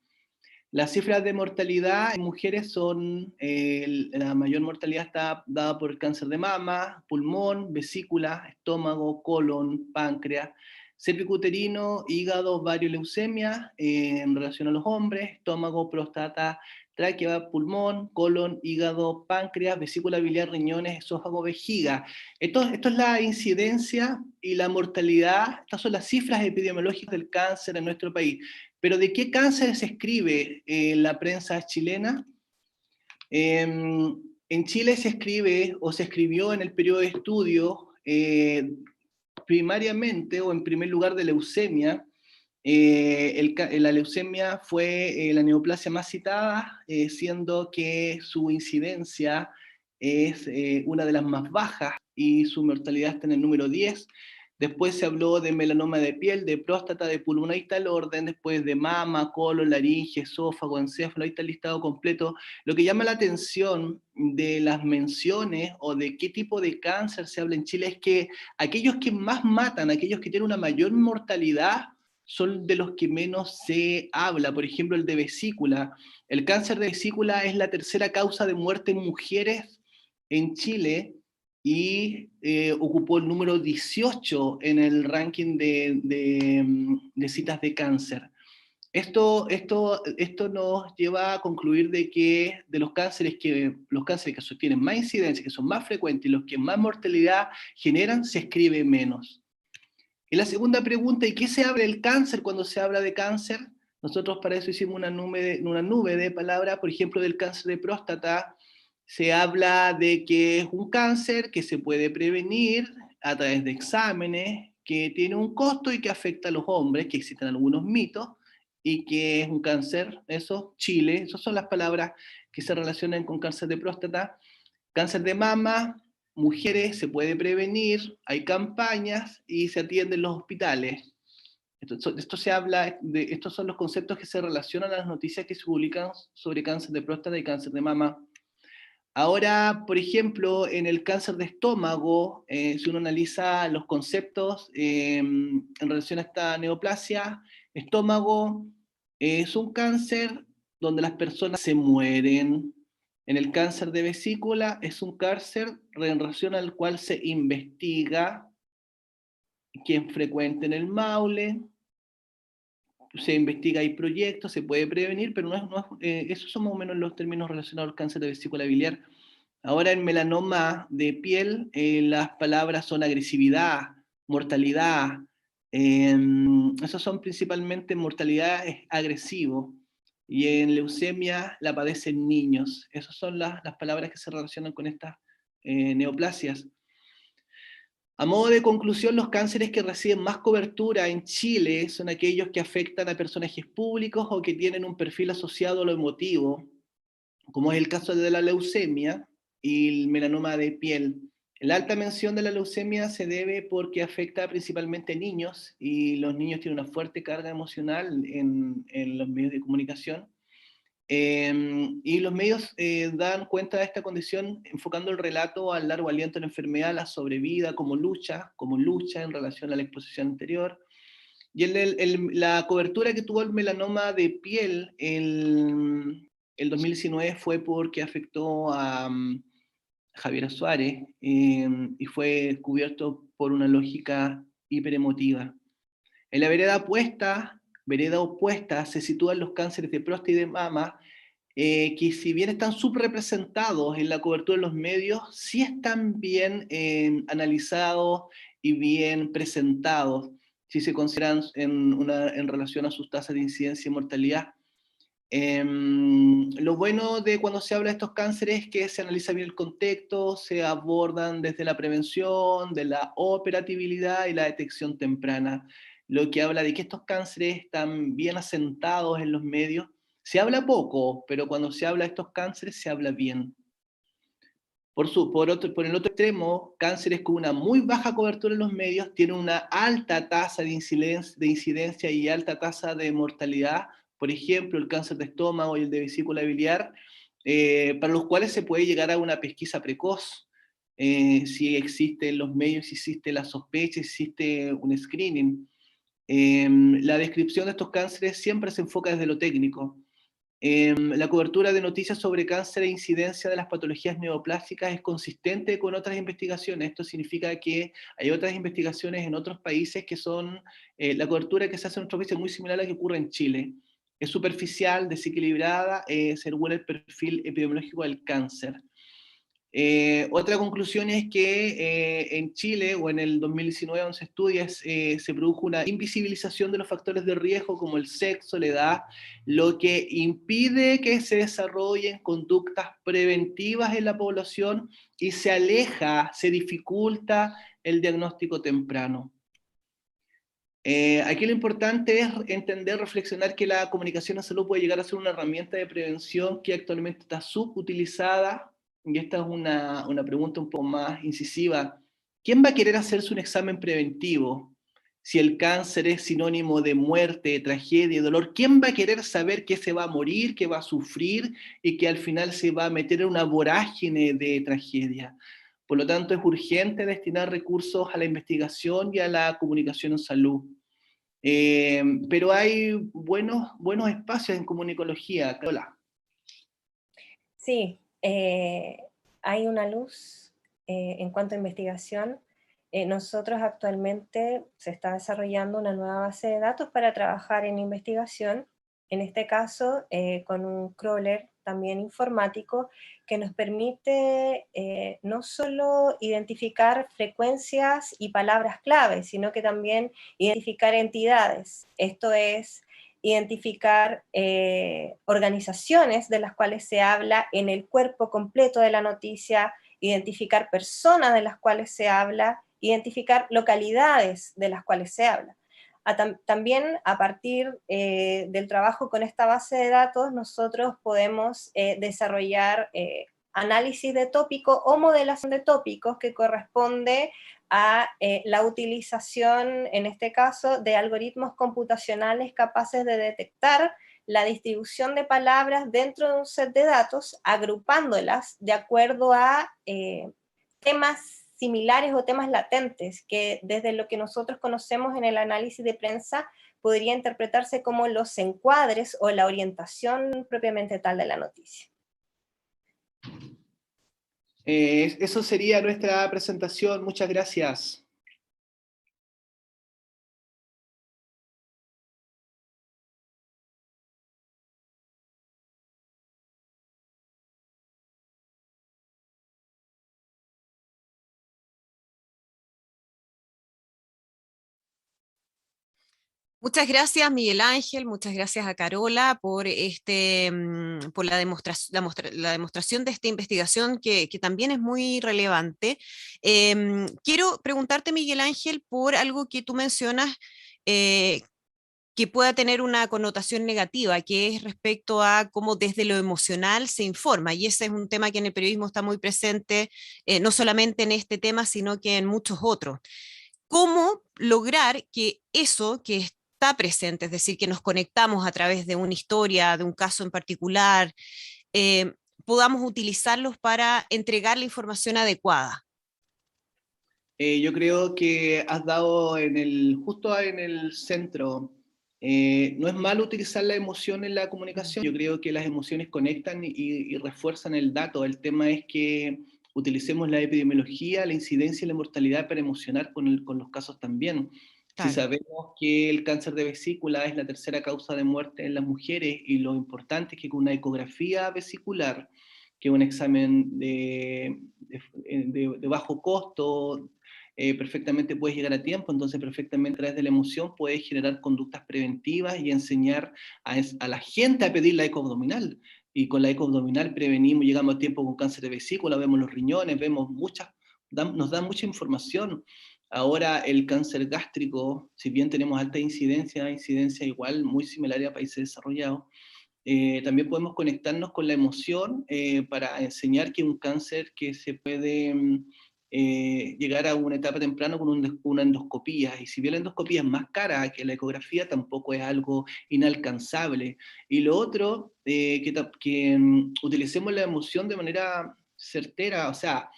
Las cifras de mortalidad en mujeres son, la mayor mortalidad está dada por el cáncer de mama, pulmón, vesícula, estómago, colon, páncreas, cervicuterino, hígado, ovario, leucemia, en relación a los hombres, estómago, próstata, tráquea, pulmón, colon, hígado, páncreas, vesícula biliar, riñones, esófago, vejiga. Esto es la incidencia y la mortalidad, estas son las cifras epidemiológicas del cáncer en nuestro país. Pero ¿de qué cáncer se escribe en la prensa chilena? En Chile se escribe, o se escribió en el periodo de estudio, primariamente, o en primer lugar, de leucemia. La leucemia fue la neoplasia más citada, siendo que su incidencia es una de las más bajas, y su mortalidad está en el número 10. Después se habló de melanoma de piel, de próstata, de pulmón, ahí está el orden, después de mama, colon, laringe, esófago, encéfalo, ahí está el listado completo. Lo que llama la atención de las menciones o de qué tipo de cáncer se habla en Chile es que aquellos que más matan, aquellos que tienen una mayor mortalidad, son de los que menos se habla. Por ejemplo, el de vesícula. El cáncer de vesícula es la tercera causa de muerte en mujeres en Chile, y ocupó el número 18 en el ranking de citas de cáncer. Esto nos lleva a concluir de que de los cánceres que tienen más incidencia, que son más frecuentes y los que más mortalidad generan, se escribe menos. Y la segunda pregunta, ¿y qué se habla del cáncer cuando se habla de cáncer? Nosotros para eso hicimos una nube de palabras. Por ejemplo, del cáncer de próstata se habla de que es un cáncer que se puede prevenir a través de exámenes, que tiene un costo y que afecta a los hombres, que existen algunos mitos, y que es un cáncer, eso, Chile, esas son las palabras que se relacionan con cáncer de próstata. Cáncer de mama, mujeres, se puede prevenir, hay campañas y se atiende en los hospitales. Estos son los conceptos que se relacionan a las noticias que se publican sobre cáncer de próstata y cáncer de mama. Ahora, por ejemplo, en el cáncer de estómago, si uno analiza los conceptos en relación a esta neoplasia, estómago es un cáncer donde las personas se mueren. En el cáncer de vesícula es un cáncer en relación al cual se investiga, que es frecuente en el Maule, se investiga, hay proyectos, se puede prevenir, pero esos son más o menos los términos relacionados al cáncer de vesícula biliar. Ahora en melanoma de piel, las palabras son agresividad, mortalidad. Esos son principalmente mortalidad agresivo. Y en leucemia la padecen niños. Esas son las palabras que se relacionan con estas neoplasias. A modo de conclusión, los cánceres que reciben más cobertura en Chile son aquellos que afectan a personajes públicos o que tienen un perfil asociado a lo emotivo, como es el caso de la leucemia y el melanoma de piel. La alta mención de la leucemia se debe porque afecta principalmente a niños, y los niños tienen una fuerte carga emocional en los medios de comunicación. Y los medios dan cuenta de esta condición enfocando el relato al largo aliento de la enfermedad, la sobrevida como lucha en relación a la exposición anterior. Y la cobertura que tuvo el melanoma de piel el 2019 fue porque afectó a Javiera Suárez y fue cubierto por una lógica hiperemotiva. En la vereda opuesta se sitúan los cánceres de próstata y de mama, que si bien están subrepresentados en la cobertura de los medios, sí están bien analizados y bien presentados, si se consideran en relación a sus tasas de incidencia y mortalidad. Lo bueno de cuando se habla de estos cánceres es que se analiza bien el contexto, se abordan desde la prevención, de la operatividad y la detección temprana, lo que habla de que estos cánceres están bien asentados en los medios. Se habla poco, pero cuando se habla de estos cánceres se habla bien. Por el otro extremo, cánceres con una muy baja cobertura en los medios tienen una alta tasa de incidencia y alta tasa de mortalidad. Por ejemplo, el cáncer de estómago y el de vesícula biliar, para los cuales se puede llegar a una pesquisa precoz. Si existe en los medios, si existe la sospecha, si existe un screening. La descripción de estos cánceres siempre se enfoca desde lo técnico. La cobertura de noticias sobre cáncer e incidencia de las patologías neoplásicas es consistente con otras investigaciones. Esto significa que hay otras investigaciones en otros países que son, la cobertura que se hace en nuestro país es muy similar a la que ocurre en Chile. Es superficial, desequilibrada, según el perfil epidemiológico del cáncer. Otra conclusión es que en Chile, o en el 2019, 11 estudios, se produjo una invisibilización de los factores de riesgo como el sexo, la edad, lo que impide que se desarrollen conductas preventivas en la población y se aleja, se dificulta el diagnóstico temprano. Aquí lo importante es entender, reflexionar que la comunicación en salud puede llegar a ser una herramienta de prevención que actualmente está subutilizada. Y esta es una pregunta un poco más incisiva. ¿Quién va a querer hacerse un examen preventivo? Si el cáncer es sinónimo de muerte, de tragedia, de dolor, ¿quién va a querer saber que se va a morir, que va a sufrir y que al final se va a meter en una vorágine de tragedia? Por lo tanto, es urgente destinar recursos a la investigación y a la comunicación en salud. Pero hay buenos espacios en comunicología. Hola. Sí, hay una luz en cuanto a investigación. Nosotros actualmente se está desarrollando una nueva base de datos para trabajar en investigación, en este caso con un crawler también informático que nos permite no solo identificar frecuencias y palabras clave, sino que también identificar entidades. Esto es identificar organizaciones de las cuales se habla en el cuerpo completo de la noticia, identificar personas de las cuales se habla, identificar localidades de las cuales se habla. También a partir del trabajo con esta base de datos, nosotros podemos desarrollar análisis de tópico o modelación de tópicos que corresponde a la utilización, en este caso, de algoritmos computacionales capaces de detectar la distribución de palabras dentro de un set de datos, agrupándolas de acuerdo a temas similares o temas latentes, que desde lo que nosotros conocemos en el análisis de prensa podría interpretarse como los encuadres o la orientación propiamente tal de la noticia. Eso sería nuestra presentación. Muchas gracias. Muchas gracias, Miguel Ángel, muchas gracias a Carola por, por la demostración de esta investigación que también es muy relevante. Quiero preguntarte, Miguel Ángel, por algo que tú mencionas eh, que pueda tener una connotación negativa, que es respecto a cómo desde lo emocional se informa. Y ese es un tema que en el periodismo está muy presente, no solamente en este tema, sino que en muchos otros. ¿Cómo lograr que eso que está presente, es decir, que nos conectamos a través de una historia, de un caso en particular, eh, podamos utilizarlos para entregar la información adecuada? Yo creo que has dado justo en el centro. No es malo utilizar la emoción en la comunicación. Yo creo que las emociones conectan y refuerzan el dato. El tema es que utilicemos la epidemiología, la incidencia y la mortalidad para emocionar con los casos también. Si Claro. sabemos que el cáncer de vesícula es la tercera causa de muerte en las mujeres y lo importante es que con una ecografía vesicular, que es un examen de bajo costo, perfectamente puedes llegar a tiempo, entonces perfectamente a través de la emoción puedes generar conductas preventivas y enseñar a la gente a pedir la eco abdominal. Y con la eco abdominal prevenimos, llegamos a tiempo con cáncer de vesícula, vemos los riñones, vemos nos da mucha información. Ahora el cáncer gástrico, si bien tenemos alta incidencia igual muy similar a países desarrollados, también podemos conectarnos con la emoción para enseñar que un cáncer que se puede llegar a una etapa temprana con una endoscopía, y si bien la endoscopía es más cara que la ecografía, tampoco es algo inalcanzable. Y lo otro, que utilicemos la emoción de manera certera, o sea,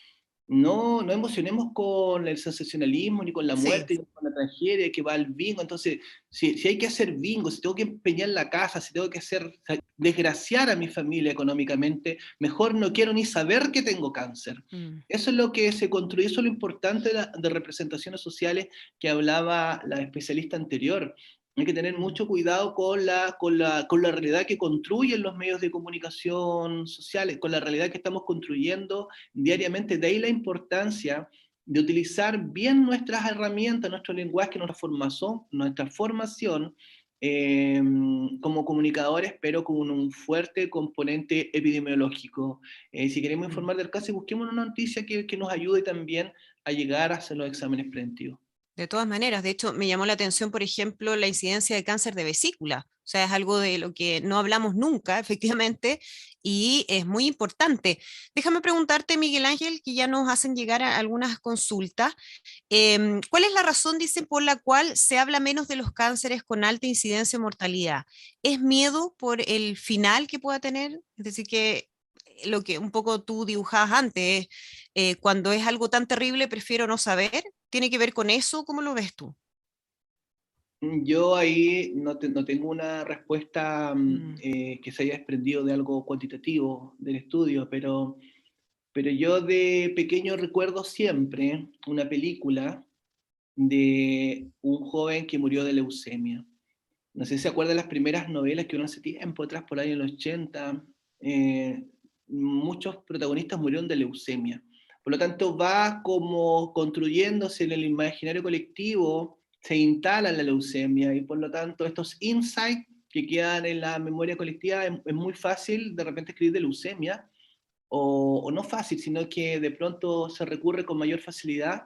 no emocionemos con el sensacionalismo, ni con la Sí. muerte, ni con la tragedia, que va al bingo. Entonces, si hay que hacer bingo, si tengo que empeñar la casa, si tengo que desgraciar a mi familia económicamente, mejor no quiero ni saber que tengo cáncer. Mm. Eso es lo que se construye, eso es lo importante de representaciones sociales que hablaba la especialista anterior. Hay que tener mucho cuidado con la realidad que construyen los medios de comunicación sociales, con la realidad que estamos construyendo diariamente. De ahí la importancia de utilizar bien nuestras herramientas, nuestro lenguaje, nuestra formación como comunicadores, pero con un fuerte componente epidemiológico. Si queremos informar del caso, busquemos una noticia que nos ayude también a llegar a hacer los exámenes preventivos. De todas maneras, de hecho, me llamó la atención, por ejemplo, la incidencia de cáncer de vesícula. O sea, es algo de lo que no hablamos nunca, efectivamente, y es muy importante. Déjame preguntarte, Miguel Ángel, que ya nos hacen llegar a algunas consultas. ¿Cuál es la razón, dicen, por la cual se habla menos de los cánceres con alta incidencia o mortalidad? ¿Es miedo por el final que pueda tener? Es decir, que lo que un poco tú dibujabas antes, cuando es algo tan terrible, prefiero no saber. ¿Tiene que ver con eso? ¿Cómo lo ves tú? Yo ahí no tengo una respuesta Mm. que se haya desprendido de algo cuantitativo del estudio, pero yo de pequeño recuerdo siempre una película de un joven que murió de leucemia. No sé si se acuerdan las primeras novelas que uno hace tiempo atrás, por ahí en los 80, muchos protagonistas murieron de leucemia. Por lo tanto, va como construyéndose en el imaginario colectivo, se instala la leucemia, y por lo tanto estos insights que quedan en la memoria colectiva es muy fácil de repente escribir de leucemia, o no fácil, sino que de pronto se recurre con mayor facilidad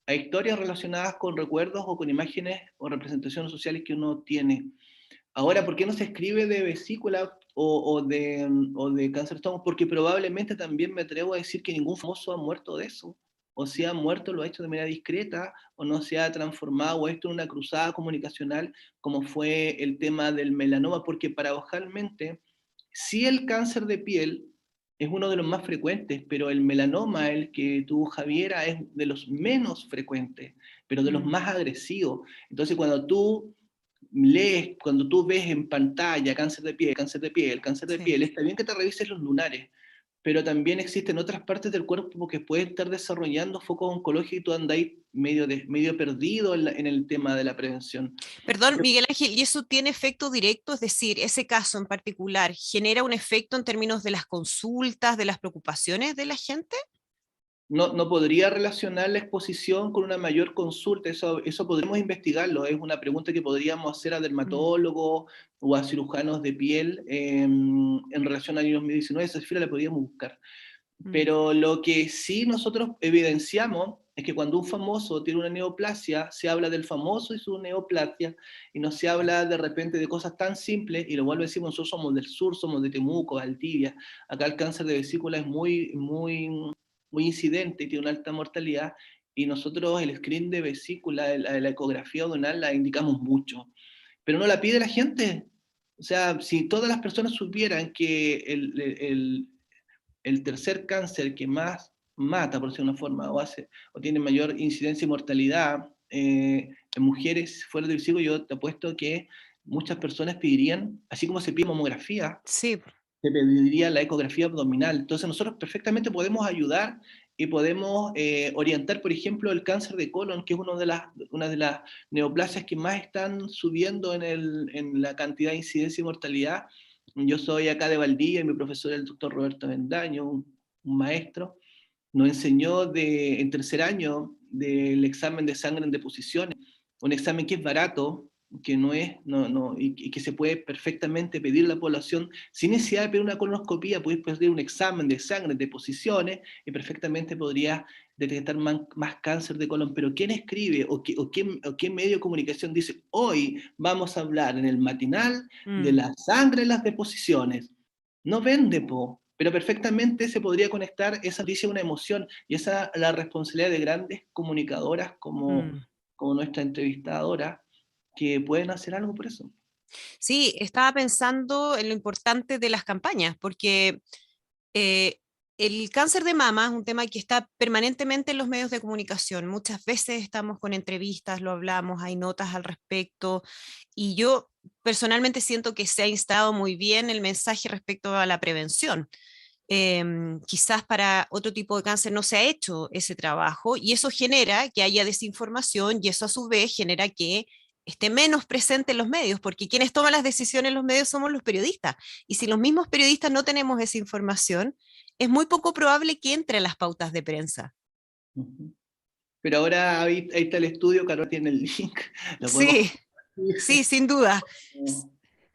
a historias relacionadas con recuerdos o con imágenes o representaciones sociales que uno tiene. Ahora, ¿por qué no se escribe de vesícula o de cáncer de estómago? Porque probablemente también me atrevo a decir que ningún famoso ha muerto de eso. O si ha muerto, lo ha hecho de manera discreta, o no se ha transformado, o esto en una cruzada comunicacional, como fue el tema del melanoma, porque paradojalmente, sí, el cáncer de piel es uno de los más frecuentes, pero el melanoma, el que tuvo Javiera, es de los menos frecuentes, pero de los Mm. más agresivos. Entonces, cuando tú ves en pantalla cáncer de piel, cáncer de piel, cáncer de Sí. piel, está bien que te revises los lunares, pero también existen otras partes del cuerpo que pueden estar desarrollando focos oncológicos y tú andas ahí medio perdido en el tema de la prevención. Perdón, Miguel Ángel, ¿y eso tiene efecto directo? Es decir, ese caso en particular, ¿genera un efecto en términos de las consultas, de las preocupaciones de la gente? no podría relacionar la exposición con una mayor consulta, eso podríamos investigarlo, es una pregunta que podríamos hacer a dermatólogos o a cirujanos de piel en relación al año 2019, esa cifra la podríamos buscar. Pero lo que sí nosotros evidenciamos es que cuando un famoso tiene una neoplasia, se habla del famoso y su neoplasia, y no se habla de repente de cosas tan simples, y lo vuelvo a decir, nosotros somos del sur, somos de Temuco, Valdivia, acá el cáncer de vesícula es muy incidente y tiene una alta mortalidad, y nosotros el screen de vesícula, la ecografía abdominal la indicamos mucho, pero no la pide la gente. O sea, si todas las personas supieran que el tercer cáncer que más mata, por decirlo de una forma, o tiene mayor incidencia y mortalidad en mujeres fuera del vesículo, yo te apuesto que muchas personas pedirían, así como se pide mamografía, Sí. se pediría la ecografía abdominal. Entonces nosotros perfectamente podemos ayudar y podemos orientar, por ejemplo, el cáncer de colon, que es una de las neoplasias que más están subiendo en la cantidad de incidencia y mortalidad. Yo soy acá de Valdivia y mi profesor es el doctor Roberto Bendaño, un maestro, nos enseñó en tercer año del examen de sangre en deposiciones, un examen que es barato, que no es, y que se puede perfectamente pedir a la población sin necesidad de pedir una colonoscopía, puedes pedir un examen de sangre en deposiciones y perfectamente podrías detectar más cáncer de colon. Pero ¿quién escribe o qué medio de comunicación dice hoy vamos a hablar en el matinal de la sangre en las deposiciones? No vende, pero perfectamente se podría conectar esa noticia a una emoción, y esa es la responsabilidad de grandes comunicadoras como nuestra entrevistadora, que pueden hacer algo por eso. Sí, estaba pensando en lo importante de las campañas, porque el cáncer de mama es un tema que está permanentemente en los medios de comunicación. Muchas veces estamos con entrevistas, lo hablamos, hay notas al respecto, y yo personalmente siento que se ha instado muy bien el mensaje respecto a la prevención. Quizás para otro tipo de cáncer no se ha hecho ese trabajo y eso genera que haya desinformación y eso a su vez genera que esté menos presente en los medios, porque quienes toman las decisiones en los medios somos los periodistas. Y si los mismos periodistas no tenemos esa información, es muy poco probable que entre a las pautas de prensa. Pero ahora ahí está el estudio, Carol tiene el link. Lo Sí, podemos sí, sin duda.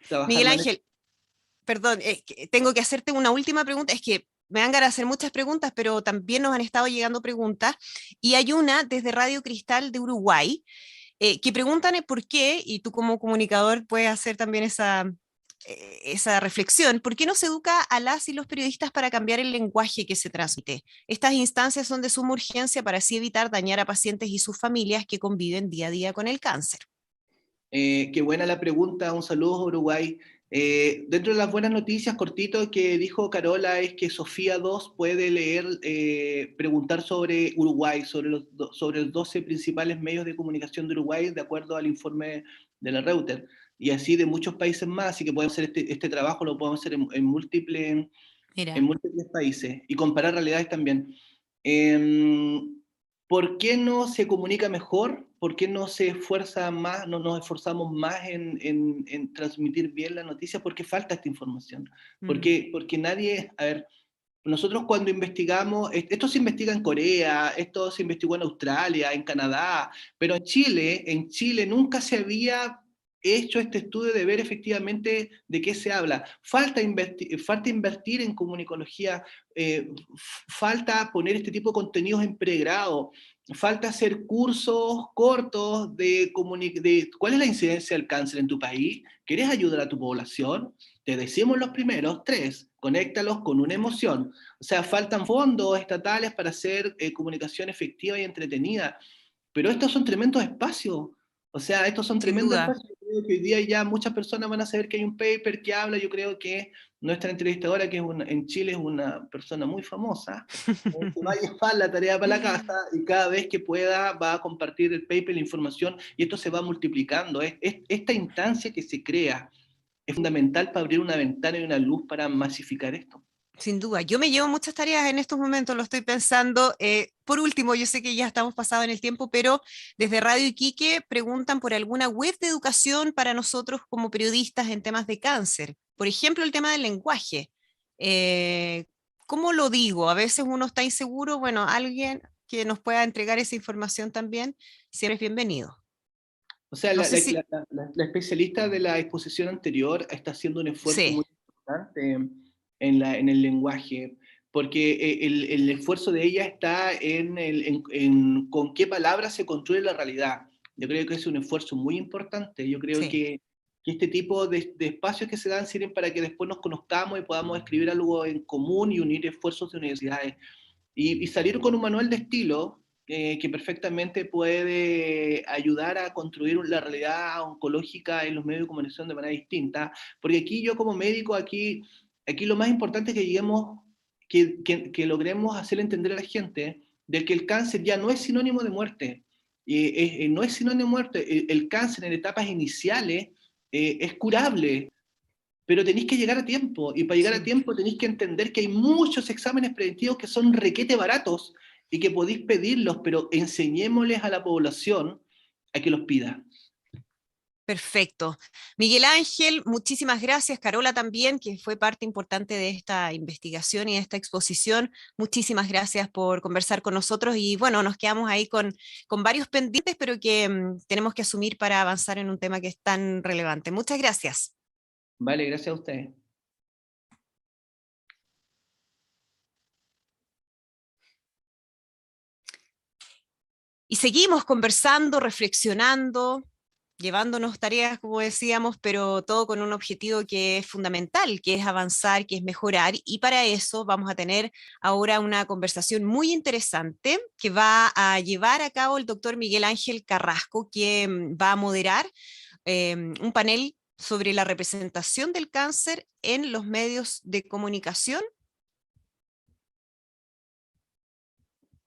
trabajar Miguel más. Ángel, perdón, tengo que hacerte una última pregunta. Es que me dan ganas de hacer muchas preguntas, pero también nos han estado llegando preguntas. Y hay una desde Radio Cristal de Uruguay que preguntan por qué, y tú como comunicador puedes hacer también esa reflexión, ¿por qué no se educa a las y los periodistas para cambiar el lenguaje que se transmite? Estas instancias son de suma urgencia para así evitar dañar a pacientes y sus familias que conviven día a día con el cáncer. Qué buena la pregunta, un saludo Uruguay. Dentro de las buenas noticias, cortito, que dijo Carola, es que Sofía 2 puede leer, preguntar sobre Uruguay, sobre los 12 principales medios de comunicación de Uruguay, de acuerdo al informe de la Reuters, y así de muchos países más, así que podemos hacer este trabajo, lo podemos hacer en múltiples países, y comparar realidades también. ¿Por qué no se comunica mejor? ¿Por qué no se esfuerza más, no nos esforzamos más en transmitir bien la noticia? Porque falta esta información. Porque nadie, a ver, nosotros cuando investigamos, esto se investiga en Corea, esto se investigó en Australia, en Canadá, pero en Chile nunca se había hecho este estudio de ver efectivamente de qué se habla. Falta invertir en comunicología, falta poner este tipo de contenidos en pregrado, falta hacer cursos cortos de cuál es la incidencia del cáncer en tu país. ¿Quieres ayudar a tu población? Te decimos los primeros 3, conéctalos con una emoción. O sea, faltan fondos estatales para hacer comunicación efectiva y entretenida, pero estos son tremendos espacios. O sea, estos son Sin tremendos duda. espacios. Yo creo que hoy día ya muchas personas van a saber que hay un paper que habla. Yo creo que nuestra entrevistadora, que en Chile es una persona muy famosa, que vaya a llevar la tarea para la casa y cada vez que pueda va a compartir el paper, la información, y esto se va multiplicando. Esta instancia que se crea es fundamental para abrir una ventana y una luz para masificar esto. Sin duda, yo me llevo muchas tareas en estos momentos, lo estoy pensando. Por último, yo sé que ya estamos pasados en el tiempo, pero desde Radio Iquique preguntan por alguna web de educación para nosotros como periodistas en temas de cáncer. Por ejemplo, el tema del lenguaje. ¿cómo lo digo? A veces uno está inseguro, bueno, alguien que nos pueda entregar esa información también, siempre es bienvenido. O sea, No sé si... la especialista de la exposición anterior está haciendo un esfuerzo Sí, muy importante en el lenguaje, porque el esfuerzo de ella está en con qué palabras se construye la realidad. Yo creo que es un esfuerzo muy importante. Yo creo sí. que este tipo de espacios que se dan sirven para que después nos conozcamos y podamos escribir algo en común y unir esfuerzos de universidades. Y salir con un manual de estilo que perfectamente puede ayudar a construir la realidad oncológica en los medios de comunicación de manera distinta, porque aquí yo como médico, aquí lo más importante es que lleguemos, que logremos hacer entender a la gente de que el cáncer ya no es sinónimo de muerte, no es sinónimo de muerte, el cáncer en etapas iniciales es curable, pero tenéis que llegar a tiempo, y para llegar a Sí. tiempo tenéis que entender que hay muchos exámenes preventivos que son requete baratos y que podéis pedirlos, pero enseñémosles a la población a que los pida. Perfecto. Miguel Ángel, muchísimas gracias. Carola también, que fue parte importante de esta investigación y de esta exposición. Muchísimas gracias por conversar con nosotros y bueno, nos quedamos ahí con varios pendientes, pero que tenemos que asumir para avanzar en un tema que es tan relevante. Muchas gracias. Vale, gracias a ustedes. Y seguimos conversando, reflexionando, llevándonos tareas, como decíamos, pero todo con un objetivo que es fundamental, que es avanzar, que es mejorar. Y para eso vamos a tener ahora una conversación muy interesante que va a llevar a cabo el doctor Miguel Ángel Carrasco, que va a moderar un panel sobre la representación del cáncer en los medios de comunicación.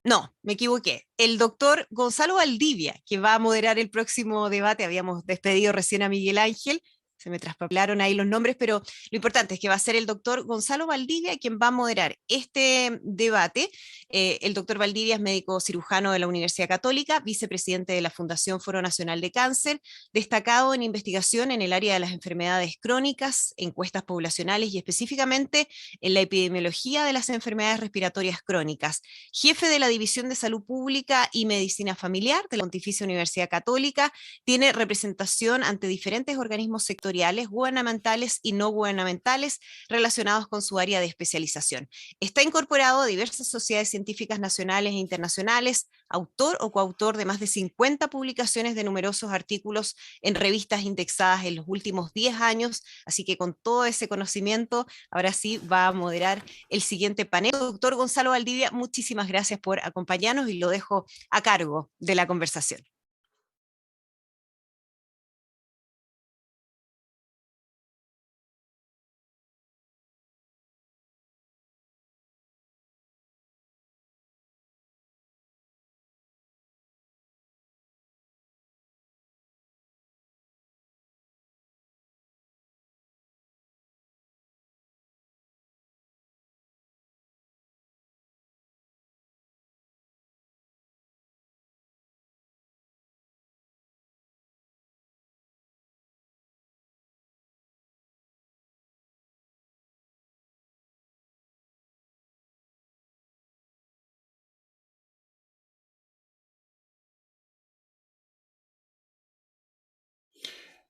No, me equivoqué. El doctor Gonzalo Valdivia, que va a moderar el próximo debate. Habíamos despedido recién a Miguel Ángel, se me traspapearon ahí los nombres, pero lo importante es que va a ser el doctor Gonzalo Valdivia quien va a moderar este debate. El doctor Valdivia es médico cirujano de la Universidad Católica, vicepresidente de la Fundación Foro Nacional de Cáncer, destacado en investigación en el área de las enfermedades crónicas, encuestas poblacionales y específicamente en la epidemiología de las enfermedades respiratorias crónicas, jefe de la División de Salud Pública y Medicina Familiar de la Pontificia Universidad Católica, tiene representación ante diferentes organismos sectoriales, gubernamentales y no gubernamentales relacionados con su área de especialización. Está incorporado a diversas sociedades científicas nacionales e internacionales, autor o coautor de más de 50 publicaciones de numerosos artículos en revistas indexadas en los últimos 10 años, así que con todo ese conocimiento, ahora sí va a moderar el siguiente panel. Doctor Gonzalo Valdivia, muchísimas gracias por acompañarnos y lo dejo a cargo de la conversación.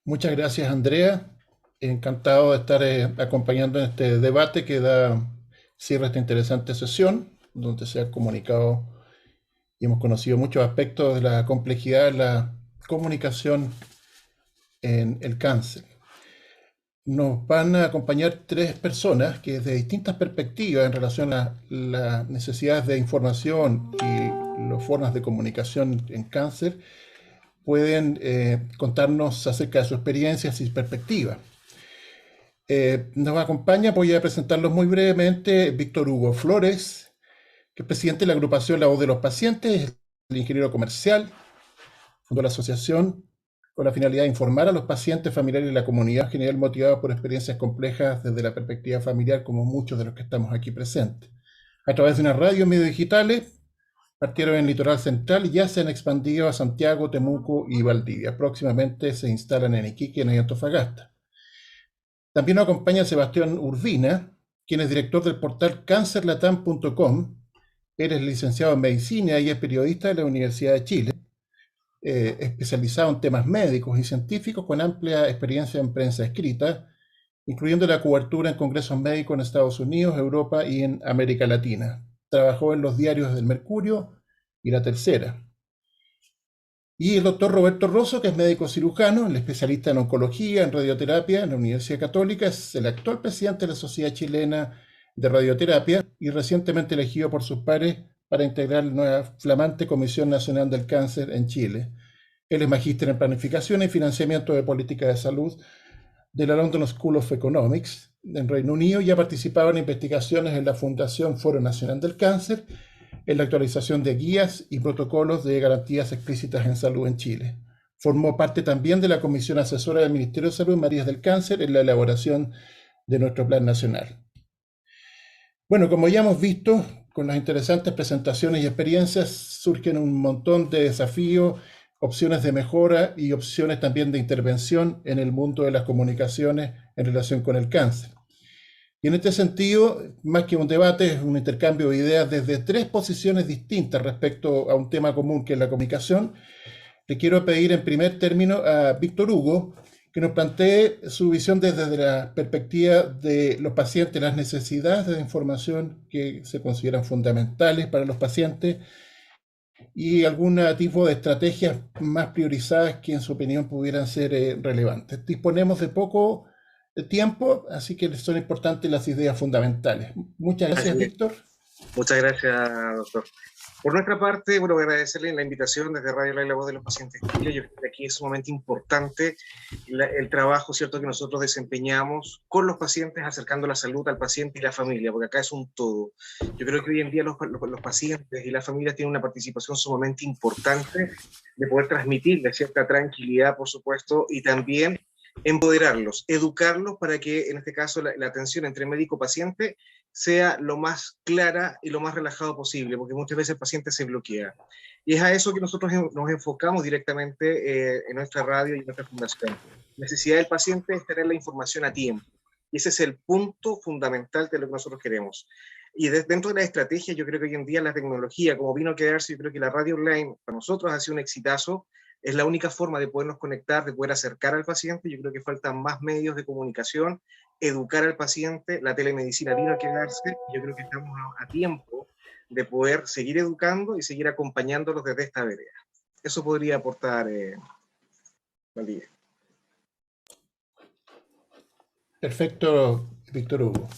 Muchas gracias, Andrea. Encantado de estar acompañando en este debate que da cierre a esta interesante sesión, donde se ha comunicado y hemos conocido muchos aspectos de la complejidad de la comunicación en el cáncer. Nos van a acompañar tres personas que desde distintas perspectivas en relación a las necesidades de información y las formas de comunicación en cáncer pueden contarnos acerca de sus experiencias y perspectivas. Nos acompaña, voy a presentarlos muy brevemente, Víctor Hugo Flores, que es presidente de la agrupación La Voz de los Pacientes, el ingeniero comercial, fundó la asociación con la finalidad de informar a los pacientes, familiares y la comunidad en general motivados por experiencias complejas desde la perspectiva familiar, como muchos de los que estamos aquí presentes. A través de una radio y medios digitales, partieron en el litoral central y ya se han expandido a Santiago, Temuco y Valdivia. Próximamente se instalan en Iquique y en Antofagasta. También nos acompaña Sebastián Urbina, quien es director del portal cancerlatam.com. Él es licenciado en medicina y es periodista de la Universidad de Chile, especializado en temas médicos y científicos con amplia experiencia en prensa escrita, incluyendo la cobertura en congresos médicos en Estados Unidos, Europa y en América Latina. Trabajó en los diarios del Mercurio y La Tercera. Y el doctor Roberto Rosso, que es médico cirujano, el especialista en oncología, en radioterapia en la Universidad Católica, es el actual presidente de la Sociedad Chilena de Radioterapia y recientemente elegido por sus pares para integrar la nueva flamante Comisión Nacional del Cáncer en Chile. Él es magíster en planificación y financiamiento de política de salud de la London School of Economics en Reino Unido y ha participado en investigaciones en la Fundación Foro Nacional del Cáncer, en la actualización de guías y protocolos de garantías explícitas en salud en Chile. Formó parte también de la Comisión Asesora del Ministerio de Salud en Marías del Cáncer en la elaboración de nuestro Plan Nacional. Bueno, como ya hemos visto, con las interesantes presentaciones y experiencias surgen un montón de desafíos, opciones de mejora y opciones también de intervención en el mundo de las comunicaciones en relación con el cáncer. Y en este sentido, más que un debate, es un intercambio de ideas desde tres posiciones distintas respecto a un tema común que es la comunicación. Le quiero pedir en primer término a Víctor Hugo que nos plantee su visión desde la perspectiva de los pacientes, las necesidades de información que se consideran fundamentales para los pacientes y algún tipo de estrategias más priorizadas que en su opinión pudieran ser relevantes. Disponemos de poco tiempo, así que son importantes las ideas fundamentales. Muchas gracias, Víctor. Muchas gracias, doctor. Por nuestra parte, bueno, agradecerle la invitación desde Radio La Voz de los Pacientes Chile. Yo creo que aquí es sumamente importante el trabajo, ¿cierto?, que nosotros desempeñamos con los pacientes, acercando la salud al paciente y la familia, porque acá es un todo. Yo creo que hoy en día los pacientes y las familias tienen una participación sumamente importante de poder transmitirles cierta tranquilidad, por supuesto, y también empoderarlos, educarlos para que, en este caso, la atención entre médico-paciente sea lo más clara y lo más relajado posible, porque muchas veces el paciente se bloquea. Y es a eso que nosotros nos enfocamos directamente en nuestra radio y en nuestra fundación. La necesidad del paciente es tener la información a tiempo. Y ese es el punto fundamental de lo que nosotros queremos. Y dentro de la estrategia, yo creo que hoy en día la tecnología, como vino a quedarse, yo creo que la radio online para nosotros ha sido un exitazo. Es la única forma de podernos conectar, de poder acercar al paciente. Yo creo que faltan más medios de comunicación, educar al paciente. La telemedicina vino a quedarse. Yo creo que estamos a tiempo de poder seguir educando y seguir acompañándolos desde esta vereda. Eso podría aportar Valdivia. Perfecto, Víctor Hugo.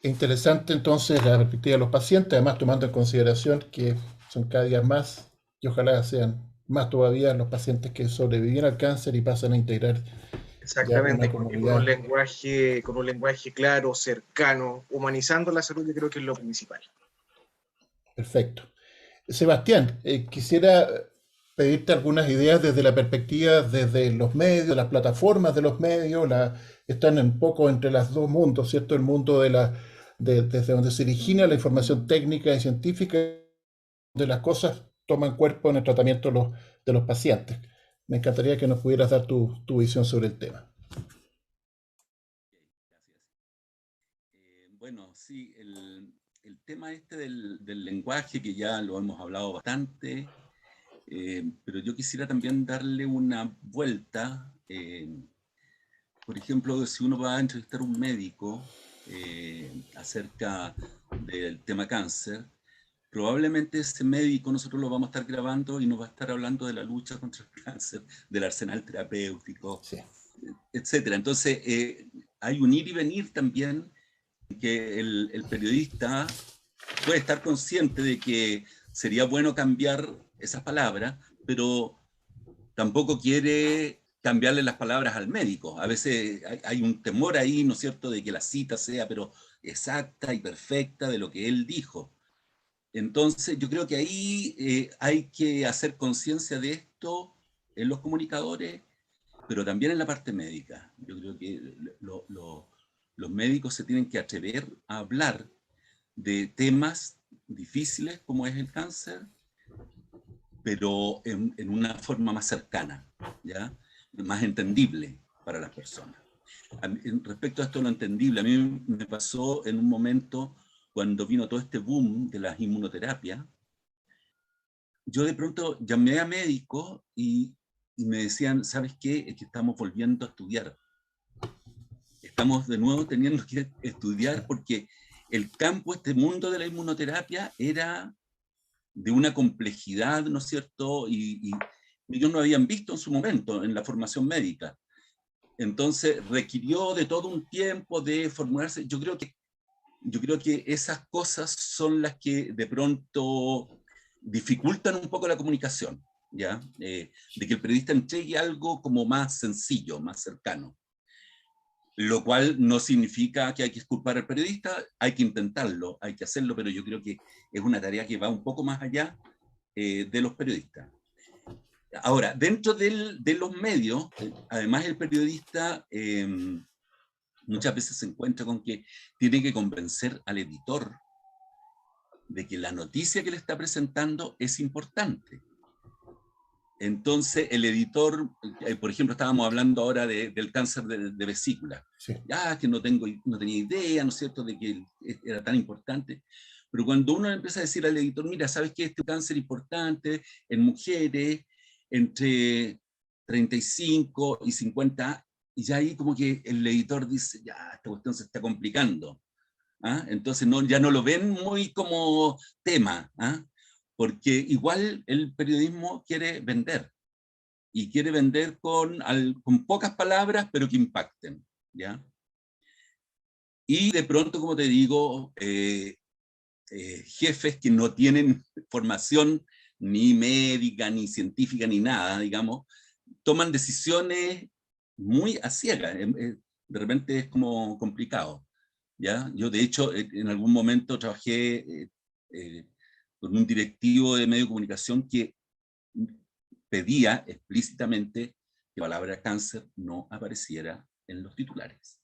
Interesante entonces la perspectiva de los pacientes, además tomando en consideración que son cada día más y ojalá sean más todavía los pacientes que sobreviven al cáncer y pasan a integrar. Exactamente, con un lenguaje claro, cercano, humanizando la salud, yo creo que es lo principal. Perfecto. Sebastián, quisiera pedirte algunas ideas desde la perspectiva, desde los medios, las plataformas de los medios, están un poco entre los dos mundos, ¿cierto? El mundo desde donde se origina la información técnica y científica, de las cosas toman cuerpo en el tratamiento de los pacientes. Me encantaría que nos pudieras dar tu visión sobre el tema. Gracias. Bueno, sí, el tema este del lenguaje, que ya lo hemos hablado bastante, pero yo quisiera también darle una vuelta. Por ejemplo, si uno va a entrevistar a un médico acerca del tema cáncer, probablemente ese médico nosotros lo vamos a estar grabando y nos va a estar hablando de la lucha contra el cáncer, del arsenal terapéutico, sí, etc. Entonces, hay un ir y venir también, que el periodista puede estar consciente de que sería bueno cambiar esas palabras, pero tampoco quiere cambiarle las palabras al médico. A veces hay un temor ahí, ¿no es cierto?, de que la cita sea pero exacta y perfecta de lo que él dijo. Entonces, yo creo que ahí hay que hacer conciencia de esto en los comunicadores, pero también en la parte médica. Yo creo que los médicos se tienen que atrever a hablar de temas difíciles como es el cáncer, pero en una forma más cercana, ¿ya? Más entendible para las personas. respecto a esto lo entendible, a mí me pasó en un momento cuando vino todo este boom de las inmunoterapias. Yo de pronto llamé a médicos y me decían, ¿sabes qué? Es que estamos volviendo a estudiar. Estamos de nuevo teniendo que estudiar porque el campo, este mundo de la inmunoterapia era de una complejidad, ¿no es cierto? Y ellos no habían visto en su momento en la formación médica. Entonces requirió de todo un tiempo de formularse. Yo creo que esas cosas son las que de pronto dificultan un poco la comunicación, ¿ya? De que el periodista entregue algo como más sencillo, más cercano. Lo cual no significa que hay que exculpar al periodista, hay que intentarlo, hay que hacerlo, pero yo creo que es una tarea que va un poco más allá de los periodistas. Ahora, dentro de los medios, además el periodista muchas veces se encuentra con que tiene que convencer al editor de que la noticia que le está presentando es importante. Entonces el editor, por ejemplo, estábamos hablando ahora del cáncer de vesícula. Sí. Ya, que no tenía idea, ¿no es cierto?, de que era tan importante. Pero cuando uno empieza a decir al editor, mira, ¿sabes qué? Este cáncer importante en mujeres entre 35 y 50, y ya ahí como que el editor dice, ya, esta cuestión se está complicando. ¿Ah? Entonces ya no lo ven muy como tema, ¿ah? Porque igual el periodismo quiere vender, y quiere vender con pocas palabras, pero que impacten, ¿ya? Y de pronto, como te digo, jefes que no tienen formación ni médica, ni científica, ni nada, digamos, toman decisiones muy a ciegas. De repente es como complicado, ¿ya? Yo, de hecho, en algún momento trabajé con un directivo de medio de comunicación que pedía explícitamente que la palabra cáncer no apareciera en los titulares,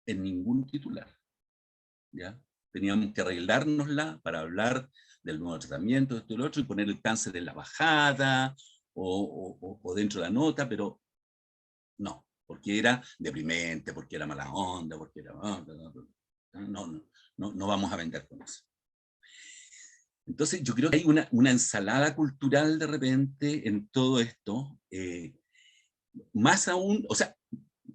en ningún titular, ¿ya? Teníamos que arreglárnosla para hablar del nuevo tratamiento, de esto y lo otro, y poner el cáncer en la bajada o dentro de la nota, pero no, porque era deprimente, porque era mala onda, porque era... No vamos a vender con eso. Entonces yo creo que hay una ensalada cultural de repente en todo esto, más aún, o sea,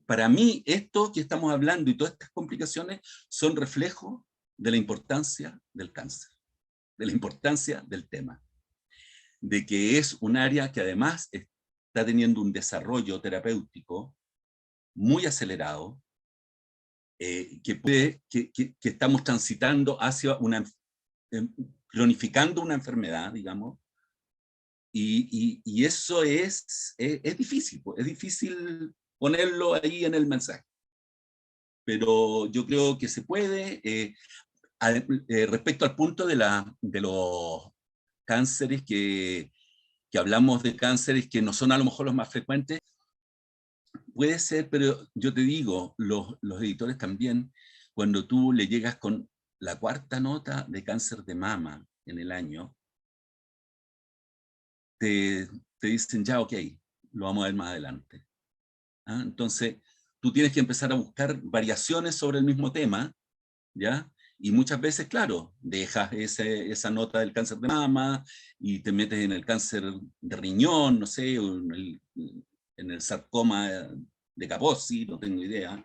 para mí esto que estamos hablando y todas estas complicaciones son reflejo de la importancia del cáncer, de la importancia del tema, de que es un área que además está teniendo un desarrollo terapéutico muy acelerado, que estamos transitando hacia cronificando una enfermedad, digamos, y eso es difícil ponerlo ahí en el mensaje. Pero yo creo que se puede. Respecto al punto de los cánceres, que hablamos de cánceres que no son a lo mejor los más frecuentes, puede ser, pero yo te digo, los editores también, cuando tú le llegas con la 4ª nota de cáncer de mama en el año, te dicen, ya, ok, lo vamos a ver más adelante. ¿Ah? Entonces, tú tienes que empezar a buscar variaciones sobre el mismo tema, ¿ya? Y muchas veces, claro, dejas esa nota del cáncer de mama y te metes en el cáncer de riñón, no sé, o en el sarcoma de Kaposi, no tengo idea.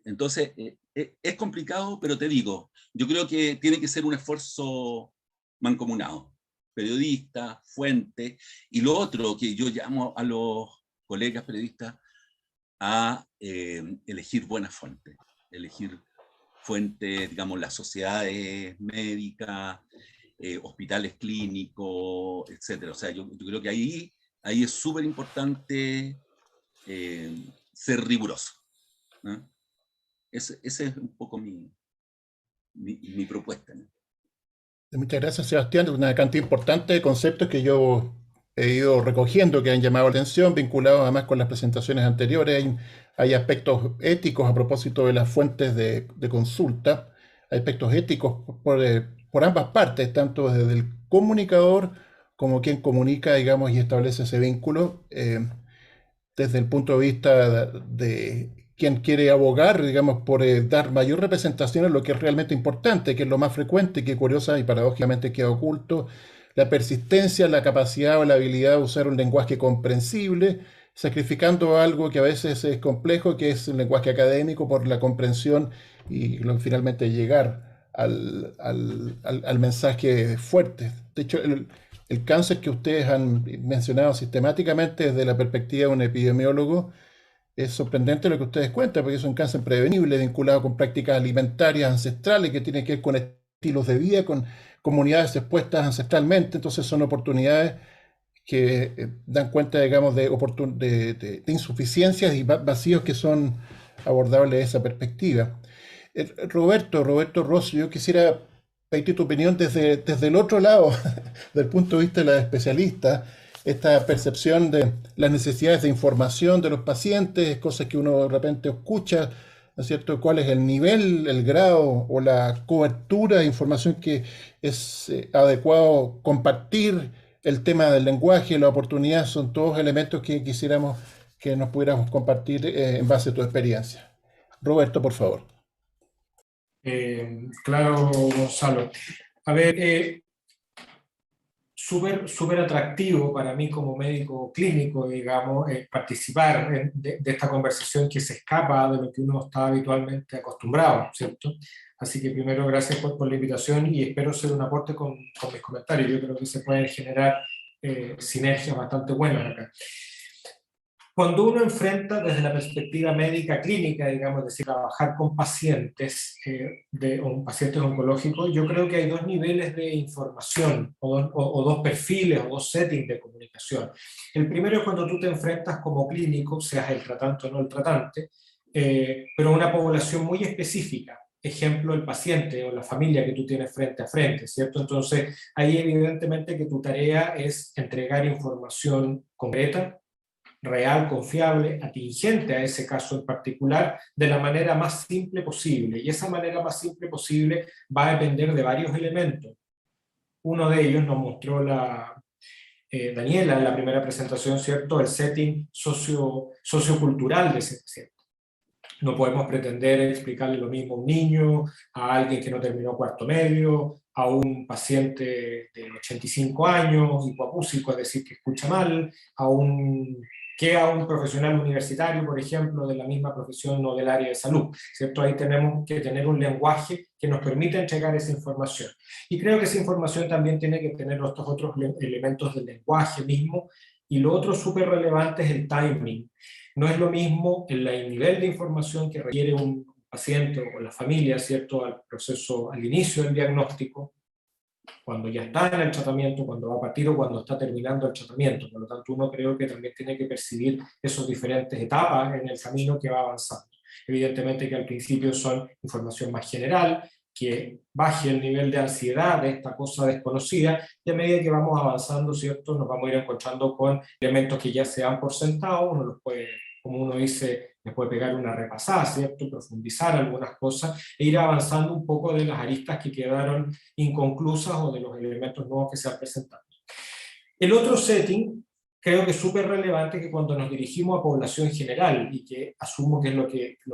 Entonces, es complicado, pero te digo, yo creo que tiene que ser un esfuerzo mancomunado. Periodista, fuente, y lo otro que yo llamo a los colegas periodistas a elegir buenas fuentes, elegir fuentes, digamos, las sociedades médicas, hospitales clínicos, etc. O sea, yo creo que ahí es súper importante ser riguroso, ¿no? Esa es un poco mi propuesta, ¿no? Muchas gracias, Sebastián. Una cantidad importante de conceptos que yo he ido recogiendo que han llamado la atención, vinculados además con las presentaciones anteriores. Hay aspectos éticos a propósito de las fuentes de consulta, hay aspectos éticos por ambas partes, tanto desde el comunicador como quien comunica, digamos, y establece ese vínculo, desde el punto de vista de quien quiere abogar, digamos, por dar mayor representación en lo que es realmente importante, que es lo más frecuente, que curiosa y paradójicamente queda oculto, la persistencia, la capacidad o la habilidad de usar un lenguaje comprensible, sacrificando algo que a veces es complejo, que es el lenguaje académico, por la comprensión y finalmente llegar al mensaje fuerte. De hecho, el cáncer que ustedes han mencionado sistemáticamente desde la perspectiva de un epidemiólogo, es sorprendente lo que ustedes cuentan, porque es un cáncer prevenible vinculado con prácticas alimentarias ancestrales que tienen que ver con estilos de vida, con comunidades expuestas ancestralmente. Entonces son oportunidades que dan cuenta, digamos, de insuficiencias y vacíos que son abordables de esa perspectiva. Roberto Rosso, yo quisiera pedir tu opinión desde el otro lado, del punto de vista de la especialista, esta percepción de las necesidades de información de los pacientes, cosas que uno de repente escucha, ¿no es cierto? ¿Cuál es el nivel, el grado o la cobertura de información que es adecuado compartir? El tema del lenguaje, la oportunidad, son todos elementos que quisiéramos que nos pudiéramos compartir en base a tu experiencia. Roberto, por favor. Claro, Gonzalo. A ver, súper atractivo para mí como médico clínico, digamos, participar de esta conversación que se escapa de lo que uno está habitualmente acostumbrado, ¿cierto? Así que primero, gracias por la invitación y espero ser un aporte con mis comentarios. Yo creo que se pueden generar sinergias bastante buenas acá. Cuando uno enfrenta desde la perspectiva médica clínica, digamos, es decir, trabajar con pacientes, pacientes oncológicos, yo creo que hay dos niveles de información, o dos perfiles, o dos settings de comunicación. El primero es cuando tú te enfrentas como clínico, seas el tratante o no el tratante, pero a una población muy específica. Ejemplo, el paciente o la familia que tú tienes frente a frente, ¿cierto? Entonces, ahí evidentemente que tu tarea es entregar información concreta, real, confiable, atingente a ese caso en particular, de la manera más simple posible. Y esa manera más simple posible va a depender de varios elementos. Uno de ellos nos mostró Daniela en la primera presentación, ¿cierto? El setting sociocultural de ese paciente. No podemos pretender explicarle lo mismo a un niño, a alguien que no terminó cuarto medio, a un paciente de 85 años, hipoacúsico, es decir, que escucha mal, que a un profesional universitario, por ejemplo, de la misma profesión o del área de salud, ¿cierto? Ahí tenemos que tener un lenguaje que nos permita entregar esa información. Y creo que esa información también tiene que tener estos otros elementos del lenguaje mismo, y lo otro súper relevante es el timing. No es lo mismo el nivel de información que requiere un paciente o la familia, ¿cierto?, al inicio del diagnóstico, cuando ya está en el tratamiento, cuando va a partir o cuando está terminando el tratamiento. Por lo tanto, uno creo que también tiene que percibir esas diferentes etapas en el camino que va avanzando. Evidentemente que al principio son información más general, que baje el nivel de ansiedad de esta cosa desconocida, y a medida que vamos avanzando, ¿cierto?, nos vamos a ir encontrando con elementos que ya se dan por sentado, uno los puede, como uno dice, les puede pegar una repasada, ¿cierto?, profundizar algunas cosas, e ir avanzando un poco de las aristas que quedaron inconclusas o de los elementos nuevos que se han presentado. El otro setting, creo que es súper relevante, que cuando nos dirigimos a población general, y que asumo que es lo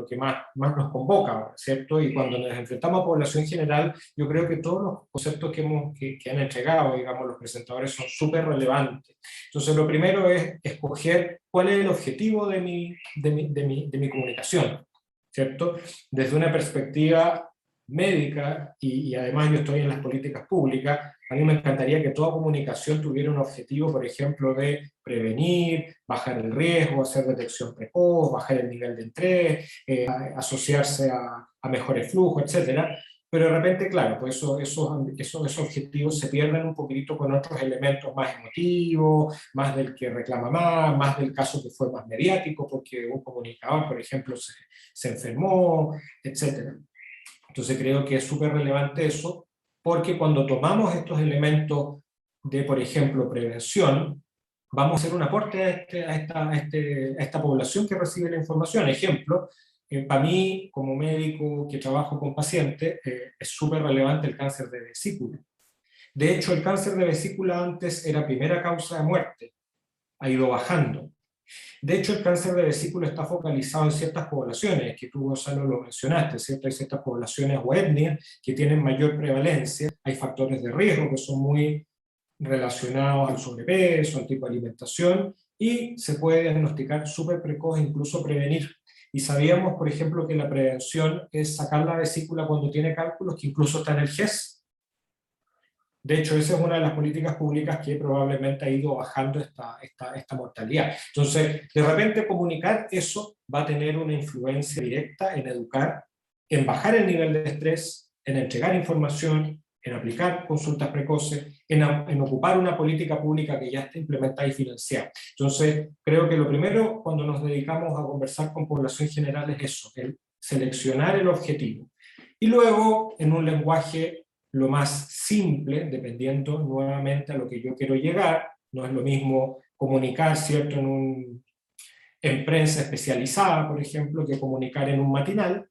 que más nos convoca, ¿cierto? Y cuando nos enfrentamos a población general, yo creo que todos los conceptos que han entregado, digamos, los presentadores son súper relevantes. Entonces, lo primero es escoger cuál es el objetivo de mi comunicación, ¿cierto? Desde una perspectiva médica, y además yo estoy en las políticas públicas, a mí me encantaría que toda comunicación tuviera un objetivo, por ejemplo, de prevenir, bajar el riesgo, hacer detección precoz, bajar el nivel de estrés, asociarse a mejores flujos, etc. Pero de repente, claro, pues esos objetivos se pierden un poquito con otros elementos más emotivos, más del que reclama más del caso que fue más mediático, porque un comunicador, por ejemplo, se enfermó, etc. Entonces creo que es súper relevante eso, porque cuando tomamos estos elementos de, por ejemplo, prevención, vamos a hacer un aporte a esta población que recibe la información. Ejemplo, para mí, como médico que trabajo con pacientes, es súper relevante el cáncer de vesícula. De hecho, el cáncer de vesícula antes era primera causa de muerte, ha ido bajando. De hecho, el cáncer de vesícula está focalizado en ciertas poblaciones, que tú, Gonzalo, lo mencionaste, ¿cierto? Hay ciertas poblaciones o etnias que tienen mayor prevalencia, hay factores de riesgo que son muy relacionados al sobrepeso, al tipo de alimentación, y se puede diagnosticar súper precoz, incluso prevenir. Y sabíamos, por ejemplo, que la prevención es sacar la vesícula cuando tiene cálculos, que incluso está en el GES. De hecho, esa es una de las políticas públicas que probablemente ha ido bajando esta mortalidad. Entonces, de repente comunicar eso va a tener una influencia directa en educar, en bajar el nivel de estrés, en entregar información, en aplicar consultas precoces, en ocupar una política pública que ya está implementada y financiada. Entonces, creo que lo primero cuando nos dedicamos a conversar con población general es eso, el seleccionar el objetivo. Y luego, en un lenguaje lo más simple, dependiendo nuevamente a lo que yo quiero llegar, no es lo mismo comunicar, ¿cierto?, en prensa especializada, por ejemplo, que comunicar en un matinal.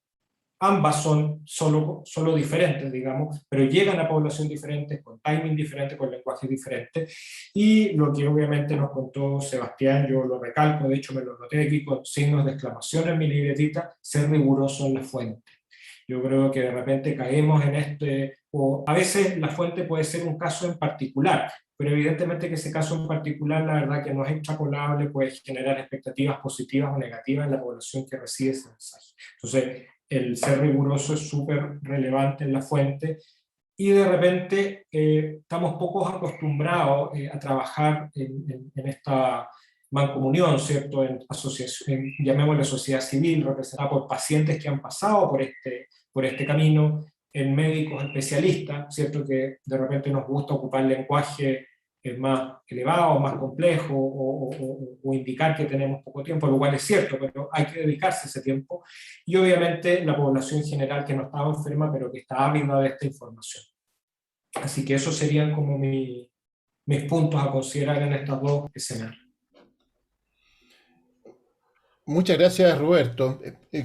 Ambas son solo diferentes, digamos, pero llegan a población diferente, con timing diferente, con lenguaje diferente. Y lo que obviamente nos contó Sebastián, yo lo recalco, de hecho me lo noté aquí con signos de exclamación en mi libretita, ser riguroso en la fuente. Yo creo que de repente caemos en o a veces la fuente puede ser un caso en particular, pero evidentemente que ese caso en particular, la verdad que no es extrapolable, puede generar expectativas positivas o negativas en la población que recibe ese mensaje. Entonces, el ser riguroso es súper relevante en la fuente, y de repente estamos pocos acostumbrados a trabajar en esta mancomunión, ¿cierto?, en asociación, llamémosle sociedad civil, representada por pacientes que han pasado por este camino, en médicos especialistas, ¿cierto?, que de repente nos gusta ocupar lenguaje más elevado, más complejo, o indicar que tenemos poco tiempo, lo cual es cierto, pero hay que dedicarse ese tiempo, y obviamente la población general que no estaba enferma, pero que está ávida de esta información. Así que esos serían como mis puntos a considerar en estos dos escenarios. Muchas gracias, Roberto.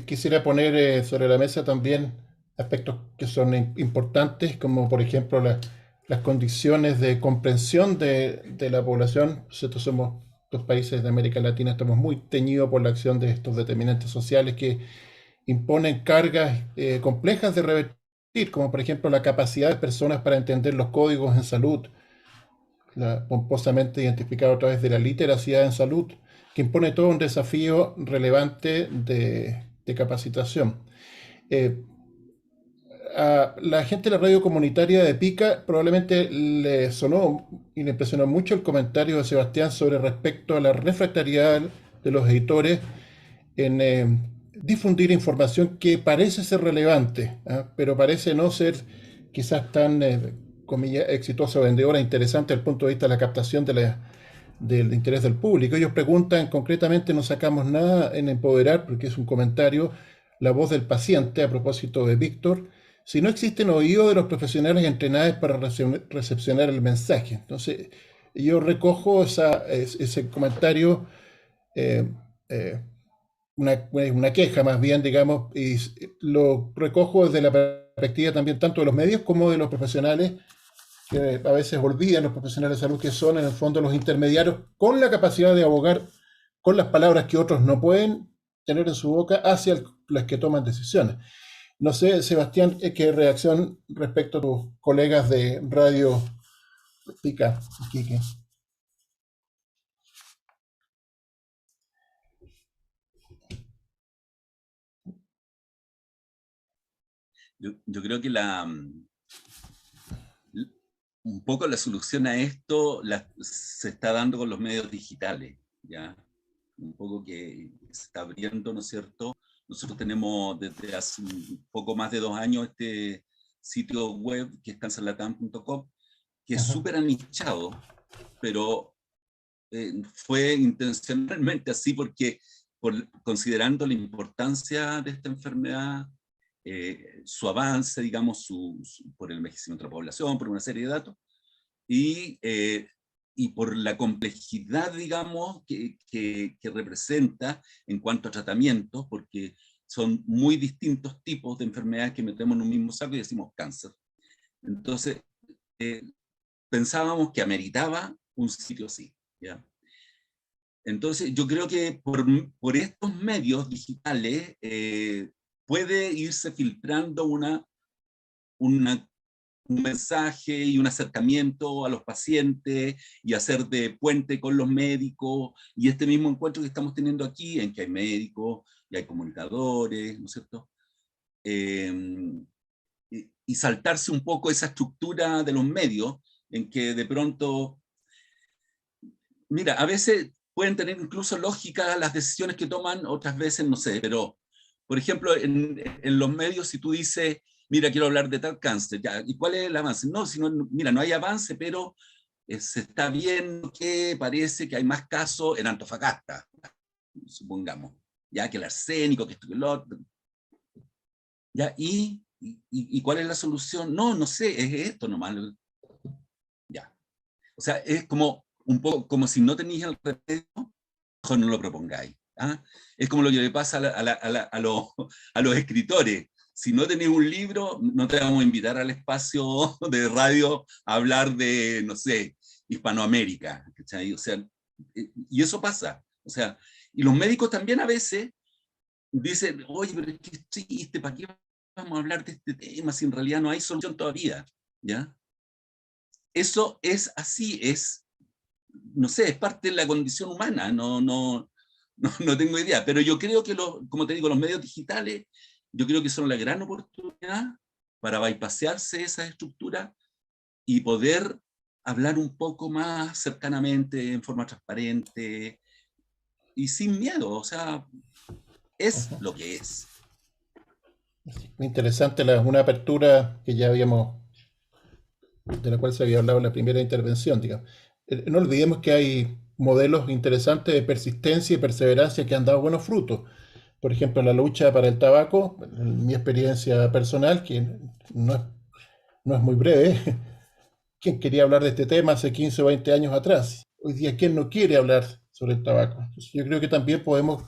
Quisiera poner sobre la mesa también aspectos que son importantes, como por ejemplo las condiciones de comprensión de la población. Nosotros somos dos países de América Latina, estamos muy teñidos por la acción de estos determinantes sociales que imponen cargas complejas de revertir, como por ejemplo la capacidad de personas para entender los códigos en salud, pomposamente identificado a través de la literacidad en salud, que impone todo un desafío relevante de capacitación. A la gente de la radio comunitaria de Pica probablemente le sonó y le impresionó mucho el comentario de Sebastián sobre respecto a la refractariedad de los editores en difundir información que parece ser relevante, pero parece no ser quizás tan comillas, exitosa, vendedora, interesante desde el punto de vista de la captación del interés del público. Ellos preguntan concretamente, no sacamos nada en Empoderar, porque es un comentario, la voz del paciente, a propósito de Víctor, si no existen oídos de los profesionales entrenados para recepcionar el mensaje. Entonces, yo recojo ese comentario, una queja más bien, digamos, y lo recojo desde la perspectiva también tanto de los medios como de los profesionales, que a veces olvidan los profesionales de salud que son en el fondo los intermediarios con la capacidad de abogar con las palabras que otros no pueden tener en su boca hacia las que toman decisiones. No sé, Sebastián, ¿qué reacción respecto a tus colegas de Radio Pica, Iquique? Yo creo que un poco la solución a esto se está dando con los medios digitales, ¿ya? Un poco que se está abriendo, ¿no es cierto? Nosotros tenemos desde hace un poco más de 2 años este sitio web que es cancerlatam.com, que es súper anichado, pero fue intencionalmente así porque considerando la importancia de esta enfermedad, su avance, digamos, por el envejecimiento de la población, por una serie de datos, y por la complejidad, digamos, que representa en cuanto a tratamientos, porque son muy distintos tipos de enfermedades que metemos en un mismo saco y decimos cáncer. Entonces, pensábamos que ameritaba un sitio así, ¿ya? Entonces, yo creo que por estos medios digitales puede irse filtrando un mensaje y un acercamiento a los pacientes y hacer de puente con los médicos, y este mismo encuentro que estamos teniendo aquí, en que hay médicos y hay comunicadores, ¿no es cierto? Y saltarse un poco esa estructura de los medios, en que de pronto, mira, a veces pueden tener incluso lógica las decisiones que toman, otras veces no sé, pero, por ejemplo, en los medios, si tú dices, mira, quiero hablar de tal cáncer, ya, ¿y cuál es el avance? No, mira, no hay avance, pero se está viendo que parece que hay más casos en Antofagasta, supongamos, ya, que el arsénico, que esto, que lo otro. Ya, ¿y cuál es la solución? No, no sé, es esto nomás. Ya. O sea, es como un poco como si no tenéis el remedio, mejor no lo propongáis. ¿Ah? Es como lo que le pasa a los escritores. Si no tenéis un libro, no te vamos a invitar al espacio de radio a hablar de, no sé, Hispanoamérica. ¿Cachai? O sea, y eso pasa. O sea, y los médicos también a veces dicen, oye, pero es que triste, ¿para qué vamos a hablar de este tema si en realidad no hay solución todavía? ¿Ya? Eso es así, no sé, es parte de la condición humana, no tengo idea, pero yo creo que, como te digo, los medios digitales, yo creo que son la gran oportunidad para bypasearse esa estructura y poder hablar un poco más cercanamente, en forma transparente y sin miedo, o sea, es lo que es. Muy interesante, una apertura que ya habíamos, de la cual se había hablado en la primera intervención, digamos. No olvidemos que hay modelos interesantes de persistencia y perseverancia que han dado buenos frutos. Por ejemplo, la lucha para el tabaco, en mi experiencia personal, que no es muy breve, ¿quién quería hablar de este tema hace 15 o 20 años atrás? Hoy día, ¿quién no quiere hablar sobre el tabaco? Entonces, yo creo que también podemos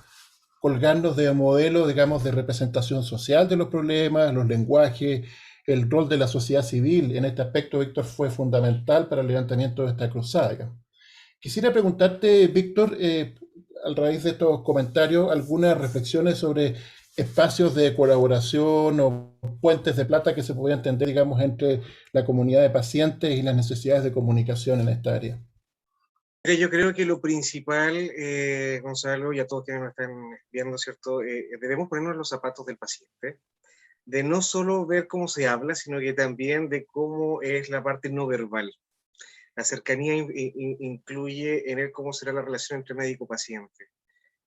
colgarnos de modelos, digamos, de representación social de los problemas, los lenguajes, el rol de la sociedad civil. En este aspecto, Víctor, fue fundamental para el levantamiento de esta cruzada, digamos. Quisiera preguntarte, Víctor, a raíz de estos comentarios, algunas reflexiones sobre espacios de colaboración o puentes de plata que se podían entender, digamos, entre la comunidad de pacientes y las necesidades de comunicación en esta área. Yo creo que lo principal, Gonzalo, y a todos quienes nos están viendo, ¿cierto? Debemos ponernos en los zapatos del paciente, de no solo ver cómo se habla, sino que también de cómo es la parte no verbal. La cercanía incluye en él cómo será la relación entre médico-paciente.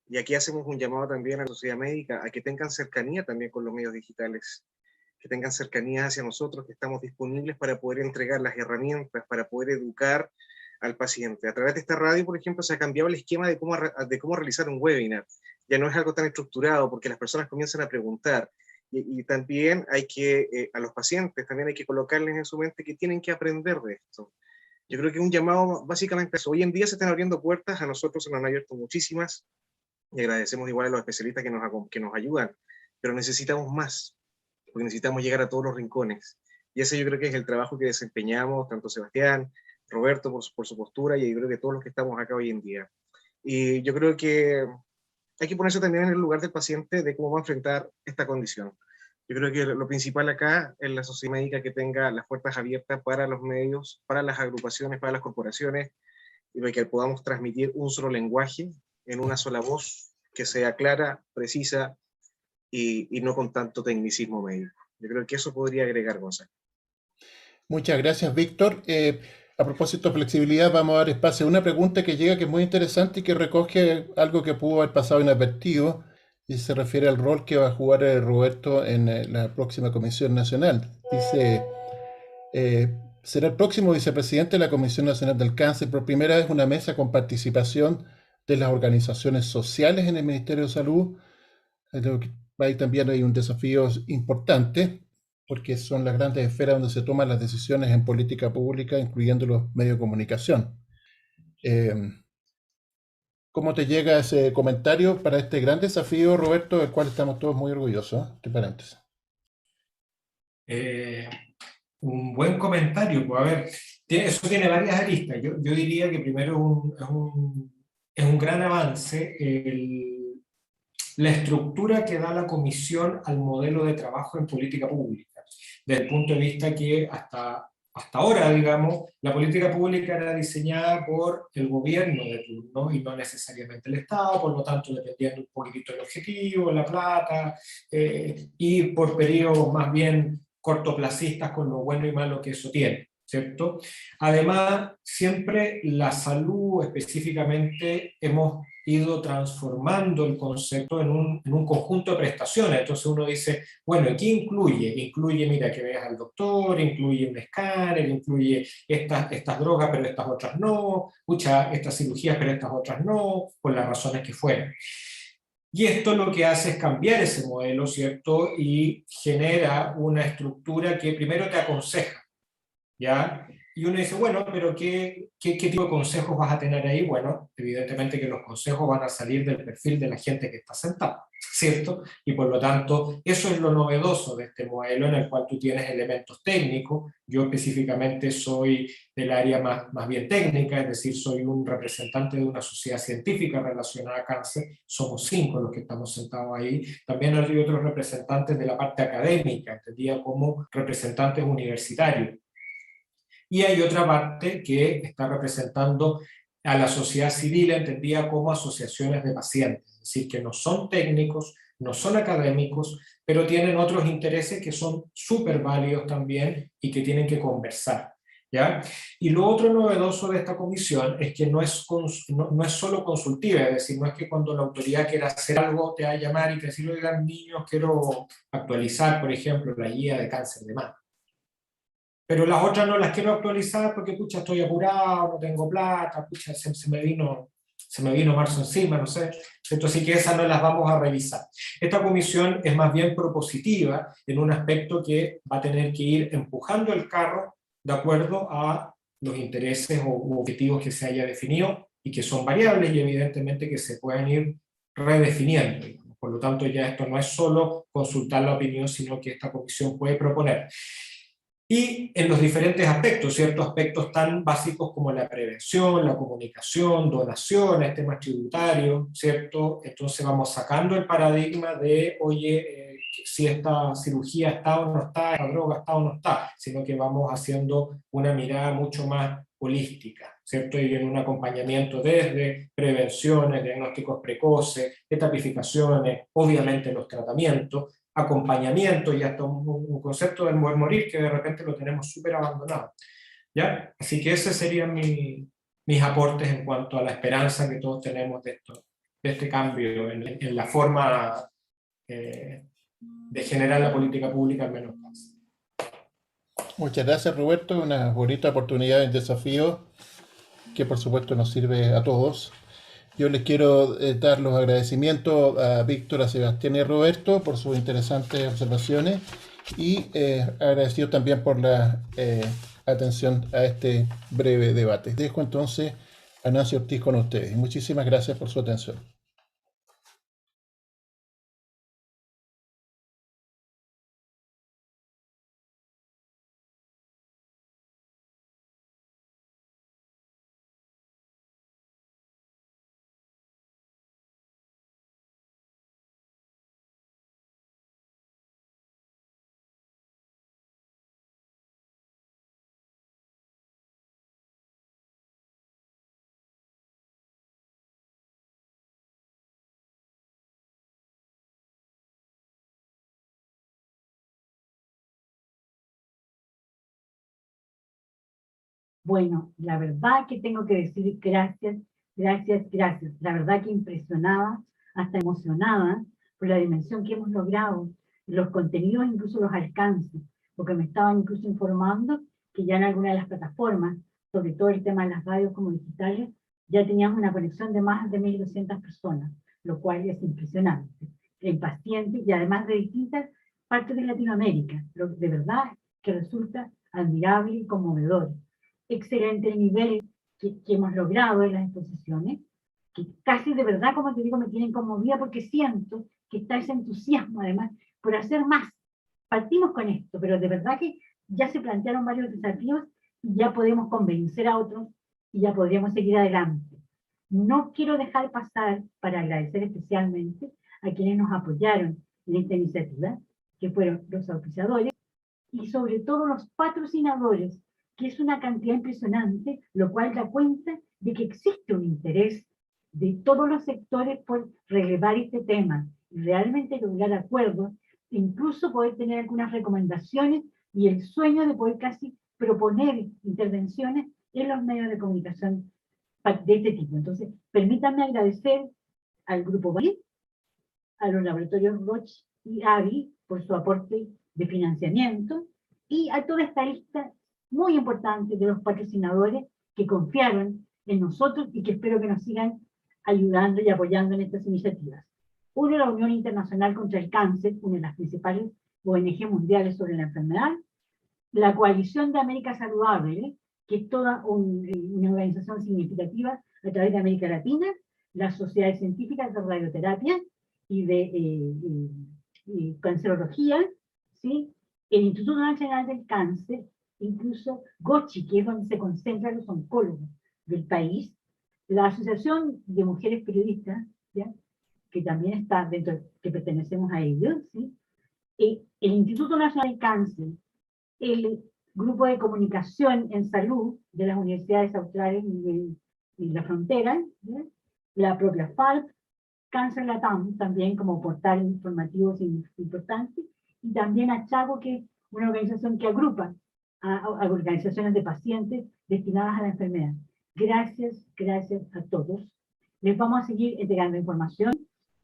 Y aquí hacemos un llamado también a la sociedad médica a que tengan cercanía también con los medios digitales, que tengan cercanía hacia nosotros, que estamos disponibles para poder entregar las herramientas, para poder educar al paciente. A través de esta radio, por ejemplo, se ha cambiado el esquema de cómo realizar un webinar. Ya no es algo tan estructurado porque las personas comienzan a preguntar. Y también hay que, a los pacientes, también hay que colocarles en su mente que tienen que aprender de esto. Yo creo que un llamado básicamente a eso. Hoy en día se están abriendo puertas, a nosotros se nos han abierto muchísimas, y agradecemos igual a los especialistas que nos ayudan, pero necesitamos más, porque necesitamos llegar a todos los rincones. Y ese yo creo que es el trabajo que desempeñamos, tanto Sebastián, Roberto por su postura, y yo creo que todos los que estamos acá hoy en día. Y yo creo que hay que ponerse también en el lugar del paciente de cómo va a enfrentar esta condición. Yo creo que lo principal acá es la sociedad médica que tenga las puertas abiertas para los medios, para las agrupaciones, para las corporaciones, y para que podamos transmitir un solo lenguaje, en una sola voz, que sea clara, precisa y no con tanto tecnicismo médico. Yo creo que eso podría agregar, Gonzalo. Muchas gracias, Víctor. A propósito de flexibilidad, vamos a dar espacio a una pregunta que llega que es muy interesante y que recoge algo que pudo haber pasado inadvertido y se refiere al rol que va a jugar Roberto en la próxima Comisión Nacional. Dice, será el próximo vicepresidente de la Comisión Nacional del Cáncer. Por primera vez una mesa con participación de las organizaciones sociales en el Ministerio de Salud. Ahí también hay un desafío importante, porque son las grandes esferas donde se toman las decisiones en política pública, incluyendo los medios de comunicación. ¿Cómo te llega ese comentario para este gran desafío, Roberto, del cual estamos todos muy orgullosos? Entre paréntesis. Un buen comentario, pues a ver, eso tiene varias aristas. Yo diría que primero es un gran avance la estructura que da la comisión al modelo de trabajo en política pública, desde el punto de vista que hasta ahora, digamos, la política pública era diseñada por el gobierno de turno y no necesariamente el Estado, por lo tanto dependiendo un poquitito del objetivo, la plata, y por periodos más bien cortoplacistas con lo bueno y malo que eso tiene, ¿cierto? Además, siempre la salud específicamente hemos ido transformando el concepto en un conjunto de prestaciones. Entonces uno dice, bueno, ¿qué incluye? Incluye, mira, que veas al doctor, incluye un escáner, incluye estas drogas, pero estas otras no, escucha, estas cirugías, pero estas otras no, por las razones que fueran. Y esto lo que hace es cambiar ese modelo, ¿cierto? Y genera una estructura que primero te aconseja, ¿ya? Y uno dice, bueno, pero ¿qué tipo de consejos vas a tener ahí? Bueno, evidentemente que los consejos van a salir del perfil de la gente que está sentada, ¿cierto? Y por lo tanto, eso es lo novedoso de este modelo en el cual tú tienes elementos técnicos. Yo específicamente soy del área más bien técnica, es decir, soy un representante de una sociedad científica relacionada a cáncer. Somos 5 los que estamos sentados ahí. También hay otros representantes de la parte académica, entendida como representantes universitarios. Y hay otra parte que está representando a la sociedad civil, entendida como asociaciones de pacientes, es decir, que no son técnicos, no son académicos, pero tienen otros intereses que son súper válidos también y que tienen que conversar, ¿ya? Y lo otro novedoso de esta comisión es que no es solo consultiva, es decir, no es que cuando la autoridad quiera hacer algo te va a llamar y te decir, oigan niños, quiero actualizar, por ejemplo, la guía de cáncer de mama. Pero las otras no las quiero actualizar porque, pucha, estoy apurado, no tengo plata, pucha, se me vino marzo encima, no sé. Entonces, que esas no las vamos a revisar. Esta comisión es más bien propositiva en un aspecto que va a tener que ir empujando el carro de acuerdo a los intereses u objetivos que se haya definido y que son variables y evidentemente que se pueden ir redefiniendo. Por lo tanto, ya esto no es solo consultar la opinión, sino que esta comisión puede proponer. Y en los diferentes aspectos, ciertos aspectos tan básicos como la prevención, la comunicación, donaciones, temas tributarios, ¿cierto? Entonces vamos sacando el paradigma de, oye, si esta cirugía está o no está, esta droga está o no está, sino que vamos haciendo una mirada mucho más holística, ¿cierto? Y en un acompañamiento desde prevenciones, diagnósticos precoces, etapificaciones, obviamente los tratamientos, acompañamiento y hasta un concepto del morir que de repente lo tenemos súper abandonado, ¿ya? Así que esos serían mis aportes en cuanto a la esperanza que todos tenemos de este cambio en la forma de generar la política pública al menos. Muchas gracias, Roberto. Una bonita oportunidad y desafío que por supuesto nos sirve a todos. Yo les quiero dar los agradecimientos a Víctor, a Sebastián y a Roberto por sus interesantes observaciones y agradecido también por la atención a este breve debate. Dejo entonces a Nancy Ortiz con ustedes. Muchísimas gracias por su atención. Bueno, la verdad que tengo que decir gracias, gracias, gracias. La verdad que impresionada, hasta emocionada, por la dimensión que hemos logrado, los contenidos, incluso los alcances, porque me estaban incluso informando que ya en alguna de las plataformas, sobre todo el tema de las radios como digitales, ya teníamos una conexión de más de 1.200 personas, lo cual es impresionante, impaciente y además de distintas partes de Latinoamérica, lo de verdad que resulta admirable y conmovedor. Excelente el nivel que hemos logrado en las exposiciones, que casi de verdad, como te digo, me tienen conmovida porque siento que está ese entusiasmo además por hacer más. Partimos con esto, pero de verdad que ya se plantearon varios desafíos y ya podemos convencer a otros y ya podríamos seguir adelante. No quiero dejar pasar para agradecer especialmente a quienes nos apoyaron en esta iniciativa, que fueron los auspiciadores y sobre todo los patrocinadores, que es una cantidad impresionante, lo cual da cuenta de que existe un interés de todos los sectores por relevar este tema y realmente lograr acuerdos, incluso poder tener algunas recomendaciones y el sueño de poder casi proponer intervenciones en los medios de comunicación de este tipo. Entonces, permítanme agradecer al Grupo BALID, a los laboratorios Roche y AVI por su aporte de financiamiento y a toda esta lista muy importante de los patrocinadores que confiaron en nosotros y que espero que nos sigan ayudando y apoyando en estas iniciativas. Uno, la Unión Internacional contra el Cáncer, una de las principales ONG mundiales sobre la enfermedad, la Coalición de América Saludable, que es toda una organización significativa a través de América Latina, las sociedades científicas de radioterapia y de cancerología, ¿sí? El Instituto Nacional del Cáncer, incluso GOCHI, que es donde se concentran los oncólogos del país, la Asociación de Mujeres Periodistas, ¿ya? Que también está dentro, que pertenecemos a ellos, ¿sí? El Instituto Nacional del Cáncer, el Grupo de Comunicación en Salud de las Universidades Australes y la Frontera, ¿ya? La propia FARC, Cáncer Latam, también como portal informativo importante, y también a Chago, que es una organización que agrupa a organizaciones de pacientes destinadas a la enfermedad. Gracias, gracias a todos. Les vamos a seguir entregando información.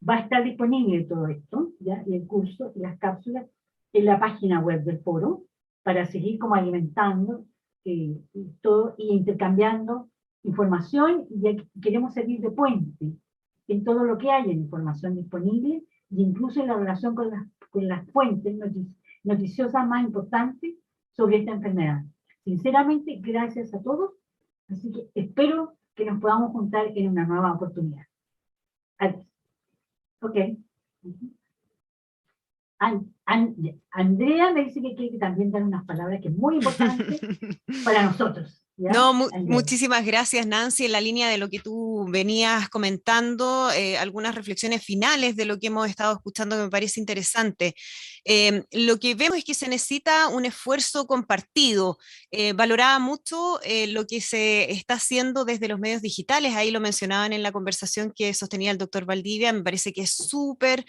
Va a estar disponible todo esto, ¿ya? Y el curso y las cápsulas en la página web del foro, para seguir como alimentando todo y intercambiando información, y ya queremos servir de puente en todo lo que haya en información disponible, e incluso en la relación con las fuentes noticiosas más importantes sobre esta enfermedad. Sinceramente, gracias a todos, así que espero que nos podamos juntar en una nueva oportunidad. Adiós. Ok. Andrea me dice que quiere también dar unas palabras que es muy importante para nosotros. ¿Ya? No, muchísimas gracias, Nancy. En la línea de lo que tú venías comentando, algunas reflexiones finales de lo que hemos estado escuchando que me parece interesante. Lo que vemos es que se necesita un esfuerzo compartido. Valoraba mucho lo que se está haciendo desde los medios digitales, ahí lo mencionaban en la conversación que sostenía el doctor Valdivia, me parece que es súper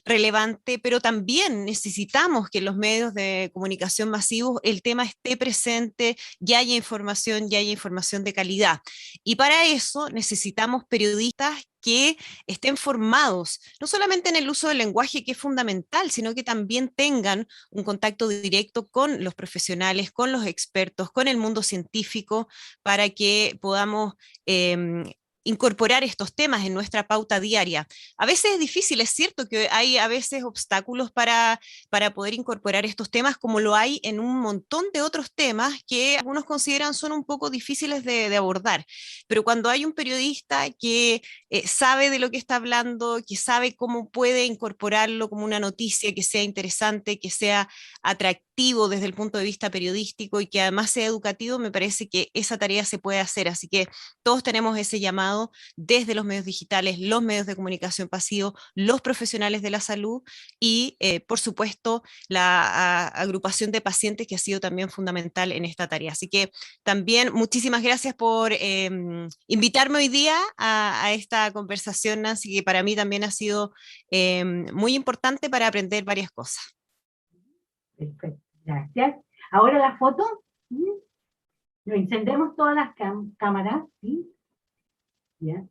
relevante, pero también necesitamos que en los medios de comunicación masivos el tema esté presente, ya haya información de calidad. Y para eso necesitamos periodistas que estén formados, no solamente en el uso del lenguaje, que es fundamental, sino que también tengan un contacto directo con los profesionales, con los expertos, con el mundo científico, para que podamos incorporar estos temas en nuestra pauta diaria. A veces es difícil, es cierto que hay a veces obstáculos para poder incorporar estos temas, como lo hay en un montón de otros temas que algunos consideran son un poco difíciles de abordar. Pero cuando hay un periodista que sabe de lo que está hablando, que sabe cómo puede incorporarlo como una noticia que sea interesante, que sea atractivo desde el punto de vista periodístico y que además sea educativo, me parece que esa tarea se puede hacer. Así que todos tenemos ese llamado desde los medios digitales, los medios de comunicación pasivos, los profesionales de la salud y, por supuesto, la agrupación de pacientes, que ha sido también fundamental en esta tarea. Así que también muchísimas gracias por invitarme hoy día a esta conversación, Nancy, que para mí también ha sido muy importante para aprender varias cosas. Perfecto, gracias. Ahora la foto. Lo encendemos todas las cámaras, ¿sí? ¿Ya?